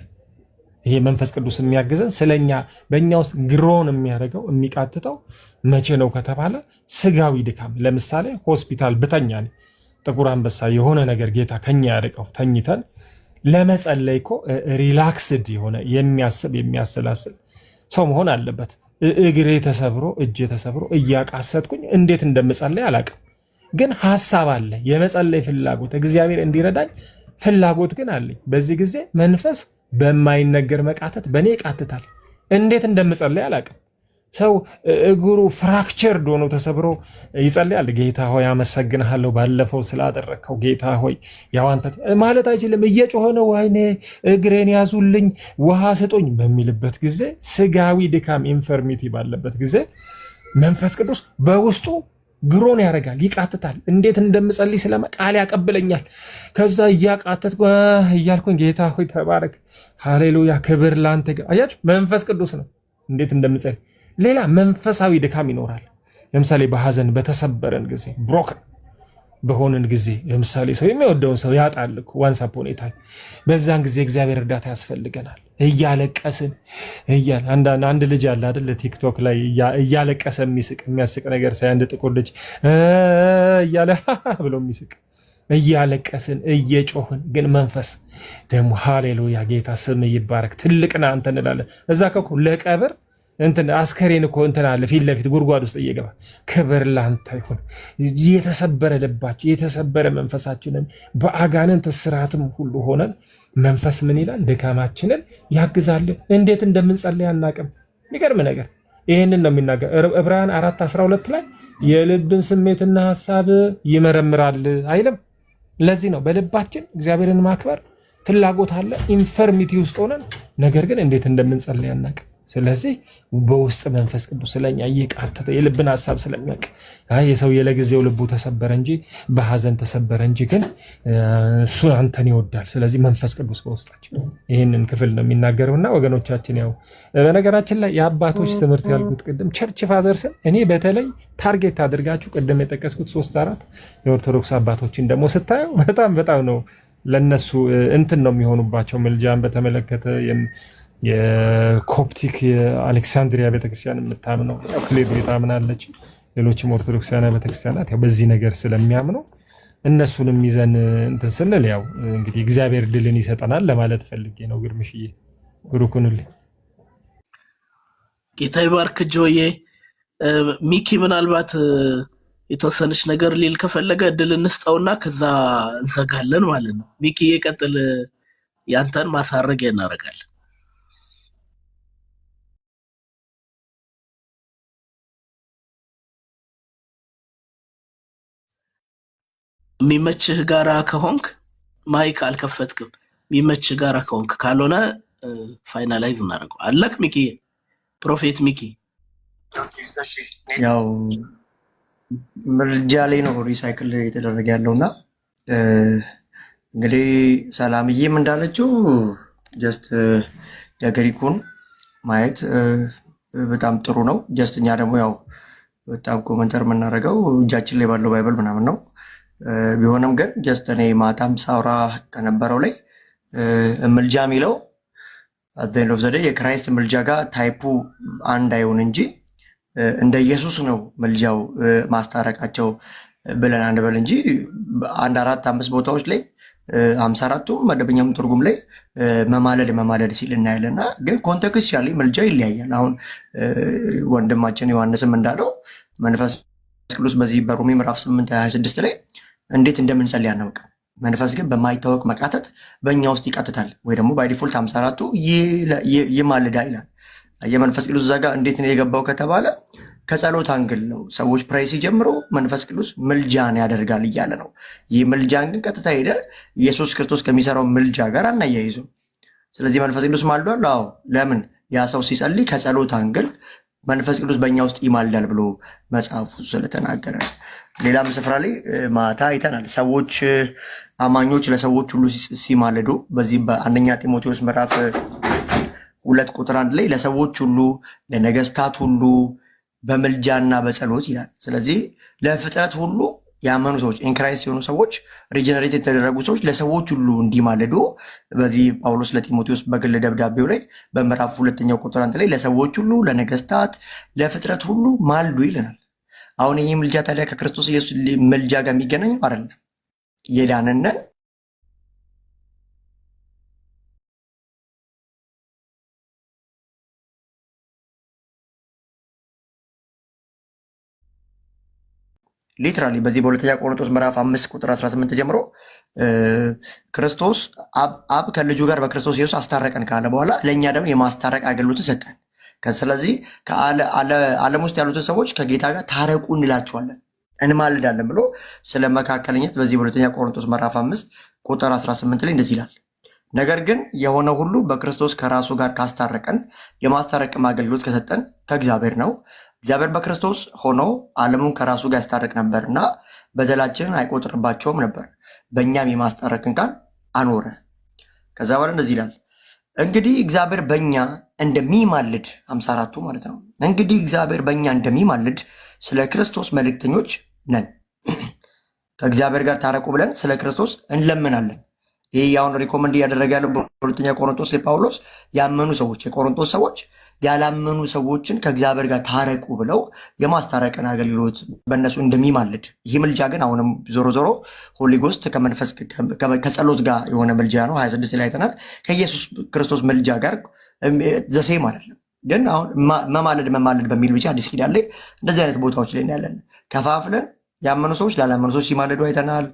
ይሄ መንፈስ ቅዱስ የሚያግዘን ስለኛ በእኛ ውስጥ ግሮን የሚያደርገው የሚቃትተው መቼ ነው ከተባለ ስጋዊ ድካም። ለምሳሌ ሆስፒታል ብተኛ ነኝ፣ ጥቁር አንበሳ የሆነ ነገር ጌታ ከኛ ያርቀው ተኝተን ለመጸለይ እኮ ሪላክስድ የሆነ የሚያስብ የሚያሰላስል ሰው መሆን አለበት። እግሬ ተሰብሮ እጄ ተሰብሮ እያቃሰትኩኝ እንዴት እንደምጸለይ አላቅም፣ ግን ሐሳብ አለ፣ የመጸለይ ፍላጎት፣ እግዚአብሔር እንዲረዳኝ ፍላጎት ግን አለኝ። በዚህ ጊዜ መንፈስ በማይነገር መቃተት በእኔ ይቃትታል። እንዴት እንደምጸለይ አላቅም፣ ሰው እግሩ ፍራክቸርድ ሆኖ ተሰብሮ ይጸልያል። ጌታ ሆይ አመሰግንሃለሁ ባለፈው ስላደረግከው ጌታ ሆይ ያው አንተ ማለት አይችልም። እየጮኸ ነው ወይኔ እግሬን ያዙልኝ ውሃ ስጡኝ በሚልበት ጊዜ ስጋዊ ድካም ኢንፈርሚቲ ባለበት ጊዜ መንፈስ ቅዱስ በውስጡ ግሮን ያደርጋል፣ ይቃትታል። እንዴት እንደምጸልይ ስለማ ቃል ያቀብለኛል። ከዛ እያቃተት እያልኩኝ ጌታ ሆይ ተባረክ፣ ሃሌሉያ፣ ክብር ላንተ። አያችሁ መንፈስ ቅዱስ ነው እንዴት እንደምጸልይ። ሌላ መንፈሳዊ ድካም ይኖራል። ለምሳሌ በሐዘን በተሰበረን ጊዜ ብሮከን በሆንን ጊዜ ለምሳሌ ሰው የሚወደውን ሰው ያጣል እኮ ዋንስ አፖን ኤ ታይም። በዛን ጊዜ እግዚአብሔር እርዳታ ያስፈልገናል። እያለቀስን አንድ ልጅ አለ አይደል ቲክቶክ ላይ እያለቀሰ የሚያስቅ ነገር ሳይ አንድ ጥቁር ልጅ እያለ ብሎ የሚስቅ እያለቀስን እየጮህን ግን መንፈስ ደግሞ ሃሌሉያ ጌታ ስም ይባረክ ትልቅና አንተ እንላለን። እዛ ከኮ ለቀብር እንትን አስከሬን እኮ እንትን አለ ፊት ለፊት ጉድጓድ ውስጥ እየገባ ክብር ላንተ ይሁን። የተሰበረ ልባችን የተሰበረ መንፈሳችንን በአጋንንት እስራትም ሁሉ ሆነን መንፈስ ምን ይላል? ድካማችንን ያግዛል። እንዴት እንደምንጸልይ አናቅም። የሚገርም ነገር ይህንን ነው የሚናገር ዕብራውያን 4:12 ላይ የልብን ስሜትና ሀሳብ ይመረምራል አይልም? ለዚህ ነው በልባችን እግዚአብሔርን ማክበር ፍላጎት አለ፣ ኢንፈርሚቲ ውስጥ ሆነን ነገር ግን እንዴት እንደምንጸልይ አናቅም። ስለዚህ በውስጥ መንፈስ ቅዱስ ስለኛ እየቃተተ የልብን ሀሳብ ስለሚያውቅ የሰው ለጊዜው ልቡ ተሰበረ እንጂ በሐዘን ተሰበረ እንጂ ግን እሱ አንተን ይወዳል። ስለዚህ መንፈስ ቅዱስ በውስጣችን ይህንን ክፍል ነው የሚናገረውና ወገኖቻችን ያው በነገራችን ላይ የአባቶች ትምህርት ያልኩት ቅድም ቸርች ፋዘርስን እኔ በተለይ ታርጌት አድርጋችሁ ቅድም የጠቀስኩት 3-4 የኦርቶዶክስ አባቶችን ደግሞ ስታየው በጣም ነው ለነሱ እንትን ነው የሚሆኑባቸው። ምልጃን በተመለከተ የኮፕቲክ የአሌክሳንድሪያ ቤተክርስቲያን የምታምነው ክሌር ታምናለች። ሌሎችም ኦርቶዶክሳውያን ቤተክርስቲያናት ያው በዚህ ነገር ስለሚያምነው እነሱንም ይዘን እንትን ስንል ያው እንግዲህ እግዚአብሔር ድልን ይሰጠናል ለማለት ፈልጌ ነው። ግርምሽዬ ብሩክኑልኝ። ጌታ ይባርክ ጆዬ። ሚኪ ምናልባት የተወሰነች ነገር ሊል ከፈለገ እድል እንስጠውና ከዛ እንዘጋለን ማለት ነው። ሚኪ የቀጥል ያንተን ማሳረጊያ እናደርጋለን። የሚመችህ ጋራ ከሆንክ ማይክ አልከፈትክም። የሚመችህ ጋራ ከሆንክ ካልሆነ ፋይናላይዝ እናደርገው። አለክ ሚኪ ፕሮፌት ሚኪ ያው ምልጃ ላይ ነው ሪሳይክል የተደረገ ያለውና እንግዲህ ሰላምዬም እንዳለችው ጀስት የግሪኩን ማየት በጣም ጥሩ ነው። ጀስት እኛ ደግሞ ያው በጣም ኮመንተር የምናደርገው እጃችን ላይ ባለው ባይብል ምናምን ነው። ቢሆንም ግን ጀስት እኔ ማታም ሳውራ ከነበረው ላይ ምልጃ የሚለው አዘን ኦፍ ዘዴ የክራይስት ምልጃ ጋር ታይፑ አንድ አይሆን እንጂ እንደ ኢየሱስ ነው ምልጃው ማስታረቃቸው ብለን አንበል እንጂ 1-4-5 ቦታዎች ላይ 54ቱ መደበኛም ትርጉም ላይ መማለድ ሲል እናያለና ግን ኮንቴክስቹዋሊ ምልጃ ይለያያል። አሁን ወንድማችን ዮሐንስም እንዳለው መንፈስ ቅዱስ በዚህ በሮሜ ምዕራፍ 8:26 ላይ እንዴት እንደምንጸልይ አናውቅም። መንፈስ ግን በማይታወቅ መቃተት በእኛ ውስጥ ይቃትታል ወይ ደግሞ ባይ ዲፎልት 54ቱ ይማልዳ ይላል። የመንፈስ ቅዱስ እዛ ጋር እንዴት ነው የገባው ከተባለ ከጸሎት አንግል ነው። ሰዎች ፕሬይ ሲጀምሩ መንፈስ ቅዱስ ምልጃን ያደርጋል እያለ ነው። ይህ ምልጃን ግን ቀጥታ ሄደ ኢየሱስ ክርስቶስ ከሚሰራው ምልጃ ጋር አናያይዘው። ስለዚህ መንፈስ ቅዱስ ማልዷል። አዎ ለምን? ያ ሰው ሲጸልይ ከጸሎት አንግል መንፈስ ቅዱስ በእኛ ውስጥ ይማልዳል ብሎ መጽሐፉ ስለተናገረ። ሌላም ስፍራ ላይ ማታ አይተናል። ሰዎች አማኞች ለሰዎች ሁሉ ሲማልዱ በዚህ በአንደኛ ጢሞቴዎስ ምዕራፍ 2:1 ላይ ለሰዎች ሁሉ ለነገስታት ሁሉ በምልጃና በጸሎት ይላል። ስለዚህ ለፍጥረት ሁሉ ያመኑ ሰዎች ኢንክራይስት የሆኑ ሰዎች ሪጀነሬት የተደረጉ ሰዎች ለሰዎች ሁሉ እንዲማልዱ በዚህ ጳውሎስ ለጢሞቴዎስ በግል ደብዳቤው ላይ በምዕራፍ 2:1 ላይ ለሰዎች ሁሉ ለነገስታት ለፍጥረት ሁሉ ማልዱ ይለናል። አሁን ይህ ምልጃ ታዲያ ከክርስቶስ ኢየሱስ ምልጃ ጋር የሚገናኝ አይደለም። የዳንነን ሊትራሊ በዚህ በሁለተኛ ቆሮንቶስ ምዕራፍ 5:18 ጀምሮ ክርስቶስ አብ ከልጁ ጋር በክርስቶስ ኢየሱስ አስታረቀን ካለ በኋላ ለእኛ ደግሞ የማስታረቅ አገልግሎትን ሰጠን። ስለዚህ ዓለም ውስጥ ያሉትን ሰዎች ከጌታ ጋር ታረቁ እንላቸዋለን እንማልዳለን ብሎ ስለ መካከለኝነት በዚህ በሁለተኛ ቆሮንቶስ ምዕራፍ 5 ቁጥር 18 ላይ እንደዚህ ይላል። ነገር ግን የሆነ ሁሉ በክርስቶስ ከራሱ ጋር ካስታረቀን የማስታረቅም አገልግሎት ከሰጠን ከእግዚአብሔር ነው። እግዚአብሔር በክርስቶስ ሆኖ ዓለሙን ከራሱ ጋር ያስታርቅ ነበርና በደላችንን አይቆጥርባቸውም ነበር፣ በእኛም የማስታረቅን ቃል አኖረ። ከዛ በኋላ እንደዚህ ይላል፣ እንግዲህ እግዚአብሔር በእኛ እንደሚማልድ 54ቱ ማለት ነው። እንግዲህ እግዚአብሔር በእኛ እንደሚማልድ ስለ ክርስቶስ መልእክተኞች ነን። ከእግዚአብሔር ጋር ታረቁ ብለን ስለ ክርስቶስ እንለምናለን። ይህ አሁን ሪኮመንድ እያደረገ ያለው በሁለተኛ ቆሮንቶስ ላይ ጳውሎስ ያመኑ ሰዎች የቆሮንቶስ ሰዎች ያላመኑ ሰዎችን ከእግዚአብሔር ጋር ታረቁ ብለው የማስታረቅን አገልግሎት በእነሱ እንደሚማልድ፣ ይህ ምልጃ ግን አሁንም ዞሮ ዞሮ ሆሊ ጎስት ከመንፈስ ከጸሎት ጋር የሆነ ምልጃ ነው። 26 ላይ አይተናል። ከኢየሱስ ክርስቶስ ምልጃ ጋር ዘሴም አይደለም። ግን አሁን መማለድ በሚል ብቻ አዲስ ኪዳን ላይ እንደዚህ አይነት ቦታዎች ላይ ያለን ከፋፍለን ያመኑ ሰዎች ላላመኑ ሰዎች ሲማልዱ አይተናል።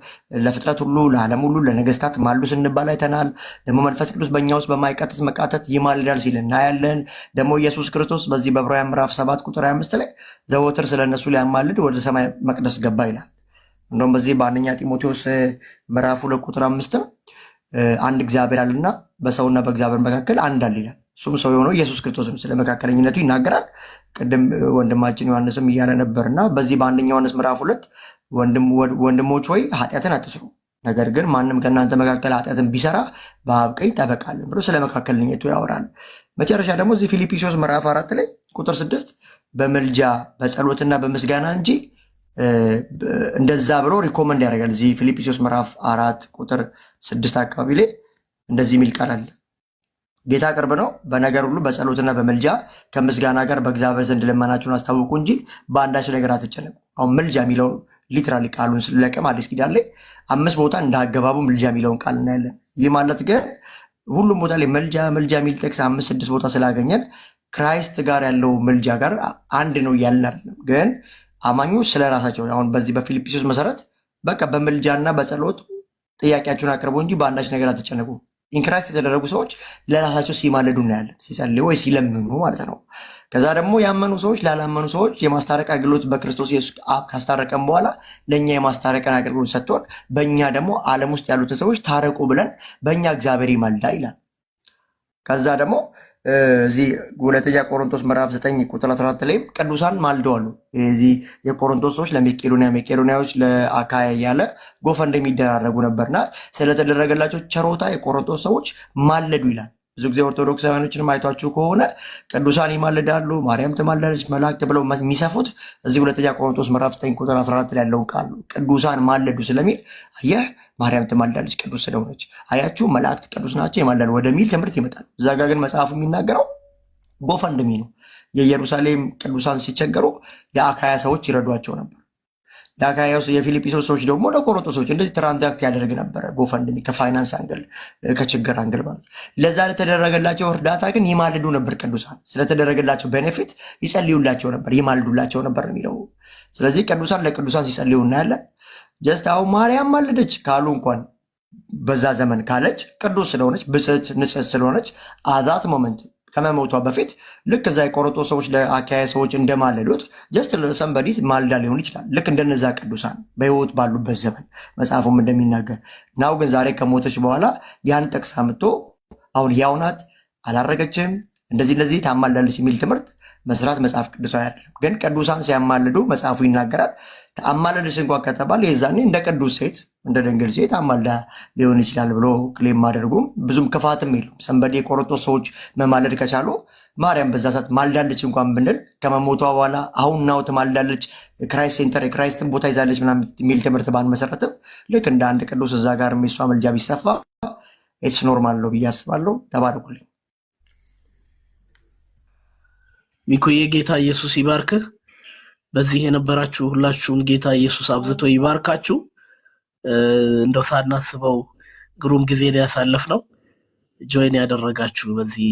ለፍጥረት ሁሉ ለዓለም ሁሉ ለነገስታት ማሉ ስንባል አይተናል። ደግሞ መንፈስ ቅዱስ በእኛ ውስጥ በማይቀጥት መቃተት ይማልዳል ሲል እናያለን። ደግሞ ኢየሱስ ክርስቶስ በዚህ በዕብራውያን ምዕራፍ 7 ቁጥር 25 ላይ ዘወትር ስለነሱ ሊያማልድ ወደ ሰማይ መቅደስ ገባ ይላል። እንደውም በዚህ በአንደኛ ጢሞቴዎስ ምዕራፍ 2 ቁጥር 5 አንድ እግዚአብሔር አለና በሰውና በእግዚአብሔር መካከል አንድ አለ ይላል። እሱም ሰው የሆነው ኢየሱስ ክርስቶስ ስለ መካከለኝነቱ ይናገራል። ቅድም ወንድማችን ዮሐንስም እያለ ነበርና በዚህ በአንደኛ ዮሐንስ ምዕራፍ 2 ወንድሞች ሆይ ኃጢአትን አትስሩ፣ ነገር ግን ማንም ከእናንተ መካከል ኃጢአትን ቢሰራ በአብ ቀኝ ጠበቃ አለን ብሎ ስለ መካከለኝነቱ ያወራል። መጨረሻ ደግሞ እዚህ ፊልጵስዩስ ምዕራፍ 4 ላይ ቁጥር 6 በምልጃ በጸሎትና በምስጋና እንጂ እንደዛ ብሎ ሪኮመንድ ያደርጋል። እዚህ ፊልጵስዩስ ምዕራፍ 4 ቁጥር 6 አካባቢ ላይ እንደዚህ የሚል ቃል አለ። ጌታ ቅርብ ነው፣ በነገር ሁሉ በጸሎትና በምልጃ ከምስጋና ጋር በእግዚአብሔር ዘንድ ልመናችሁን አስታውቁ እንጂ በአንዳች ነገር አትጨነቁ። አሁን ምልጃ የሚለው ሊትራሊ ቃሉን ስለቀም አዲስ ኪዳን ላይ 5 ቦታ እንደ አገባቡ ምልጃ የሚለውን ቃል እናያለን። ይህ ማለት ግን ሁሉም ቦታ ላይ ምልጃ የሚል ጥቅስ 5-6 ቦታ ስላገኘን ክራይስት ጋር ያለው ምልጃ ጋር አንድ ነው እያልን አይደለም። ግን አማኞች ስለ ራሳቸው አሁን በዚህ በፊልጵስዩስ መሰረት በቃ በምልጃና በጸሎት ጥያቄያችሁን አቅርቡ እንጂ በአንዳች ነገር አትጨነቁ። ኢንክራይስት የተደረጉ ሰዎች ለራሳቸው ሲማለዱ እናያለን፣ ሲጸልዩ ወይ ሲለምኑ ማለት ነው። ከዛ ደግሞ ያመኑ ሰዎች ላላመኑ ሰዎች የማስታረቅ አገልግሎት በክርስቶስ ኢየሱስ አብ ካስታረቀን በኋላ ለእኛ የማስታረቀን አገልግሎት ሰጥቶን በእኛ ደግሞ ዓለም ውስጥ ያሉትን ሰዎች ታረቁ ብለን በእኛ እግዚአብሔር ይማልዳ ይላል። ከዛ ደግሞ እዚህ ሁለተኛ ቆሮንቶስ ምዕራፍ 9 ቁጥር 14 ላይም ቅዱሳን ማልደዋሉ። እዚህ የቆሮንቶስ ሰዎች ለመቄዶንያዎች ለአካያ እያለ ጎፈንድ የሚደራረጉ ነበርና ስለተደረገላቸው ቸሮታ የቆሮንቶስ ሰዎች ማለዱ ይላል። ብዙ ጊዜ ኦርቶዶክሳውያኖችንም አይቷችሁ ከሆነ ቅዱሳን ይማልዳሉ፣ ማርያም ትማልዳለች፣ መላእክት ብለው የሚሰፉት እዚህ ሁለተኛ ቆሮንቶስ ምዕራፍ 9 ቁጥር 14 ላይ ያለውን ቃል ቅዱሳን ማለዱ ስለሚል አየህ ማርያም ትማልዳለች ቅዱስ ስለሆነች፣ አያችሁ መላእክት ቅዱስ ናቸው ይማልዳሉ ወደሚል ትምህርት ይመጣል። እዛ ጋ ግን መጽሐፉ የሚናገረው ጎፈንድሚ ነው። የኢየሩሳሌም ቅዱሳን ሲቸገሩ የአካያ ሰዎች ይረዷቸው ነበር። የፊልጵስዩስ ሰዎች ደግሞ ለቆሮንቶስ ሰዎች እንደዚህ ትራንዛክት ያደርግ ነበረ። ጎፈንድሚ ከፋይናንስ አንግል ከችግር አንግል ማለት ለዛ ለተደረገላቸው እርዳታ ግን ይማልዱ ነበር። ቅዱሳን ስለተደረገላቸው ቤኔፊት ይጸልዩላቸው ነበር፣ ይማልዱላቸው ነበር የሚለው። ስለዚህ ቅዱሳን ለቅዱሳን ሲጸልዩ እናያለን። ጀስት አሁን ማርያም ማለደች ካሉ እንኳን በዛ ዘመን ካለች ቅዱስ ስለሆነች ብጽዕት ንጽሕት ስለሆነች አዛት ሞመንት ከመሞቷ በፊት ልክ እዛ የቆሮንቶስ ሰዎች ለአካያ ሰዎች እንደማለዱት ጀስት ሰንበዲ ማልዳ ሊሆን ይችላል። ልክ እንደነዛ ቅዱሳን በሕይወት ባሉበት ዘመን መጽሐፉም እንደሚናገር ናው ግን ዛሬ ከሞተች በኋላ ያን ጠቅስ አምጥቶ አሁን ሕያው ናት አላረገችም እንደዚህ ታማልዳለች የሚል ትምህርት መስራት መጽሐፍ ቅዱሳዊ አይደለም። ግን ቅዱሳን ሲያማልዱ መጽሐፉ ይናገራል። አማለደች እንኳን ከተባለ የዛኔ እንደ ቅዱስ ሴት እንደ ድንግል ሴት አማልዳ ሊሆን ይችላል ብሎ ክሌም ማድረጉም ብዙም ክፋትም የለውም። ሰንበዴ የቆሮንቶስ ሰዎች መማለድ ከቻሉ ማርያም በዛ ሰዓት ማልዳለች እንኳን ብንል ከመሞቷ በኋላ አሁን ናው ትማልዳለች፣ ክራይስት ሴንተር የክራይስትን ቦታ ይዛለች ምናምን የሚል ትምህርት ባንመሰረትም ልክ እንደ አንድ ቅዱስ እዛ ጋር የሷ መልጃ ቢሰፋ ኢትስ ኖርማል ነው ብዬ አስባለሁ። ተባረኩልኝ። ሚኮዬ ጌታ ኢየሱስ ይባርክህ። በዚህ የነበራችሁ ሁላችሁም ጌታ ኢየሱስ አብዝቶ ይባርካችሁ። እንደው ሳናስበው ግሩም ጊዜ ያሳለፍነው ጆይን ያደረጋችሁ በዚህ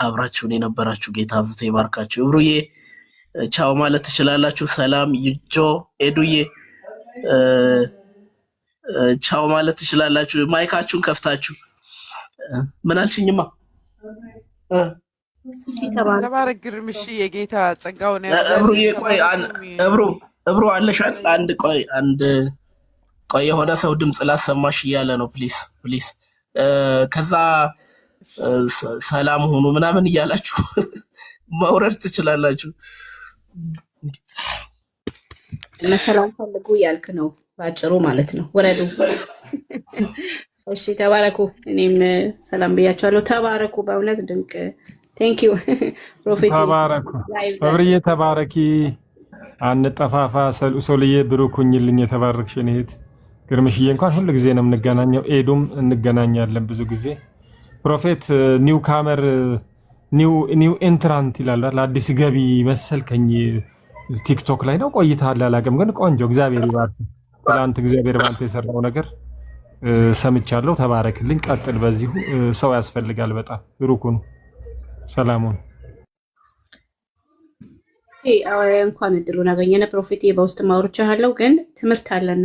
አብራችሁን የነበራችሁ ጌታ አብዝቶ ይባርካችሁ። እብሩዬ ቻው ማለት ትችላላችሁ። ሰላም ጆ ኤዱዬ ቻው ማለት ትችላላችሁ። ማይካችሁን ከፍታችሁ ምን አልሽኝማ? ተባረክ ግርምሽ የጌታ ጸጋውን እብሩዬ ያብዛልህ። ቆይ እብሩ አለሻል አንድ ቆይ የሆነ ሰው ድምፅ ላሰማሽ እያለ ነው። ፕሊስ ከዛ ሰላም ሁኑ ምናምን እያላችሁ ማውረድ ትችላላችሁ። መሰላም ፈልጉ ያልክ ነው ባጭሩ ማለት ነው። ወረዱ። እሺ ተባረኩ። እኔም ሰላም ብያችኋለሁ። ተባረኩ። በእውነት ድንቅ ቴንክ ዩ ፕሮፌት ተባረኩ። አብርዬ ተባረኪ። አንጠፋፋ። ሰሉዬ ብሩኩኝልኝ። የተባረክሽ እህት ግርምሽዬ እንኳን ሁሉ ጊዜ ነው የምንገናኘው። ኤዱም እንገናኛለን ብዙ ጊዜ። ፕሮፌት ኒው ካመር ኒው ኤንትራንት ይላል። አዲስ ገቢ መሰልከኝ። ቲክቶክ ላይ ነው ቆይተሃል አላውቅም፣ ግን ቆንጆ እግዚአብሔር ይባርክ። ትላንት እግዚአብሔር ባንተ የሰራው ነገር ሰምቻለሁ። ተባረክልኝ። ቀጥል በዚሁ። ሰው ያስፈልጋል በጣም ብሩኩን። ሰላሙን እንኳን እድሉን አገኘነ። ፕሮፌት በውስጥ ማውርቻለሁ፣ ግን ትምህርት አለን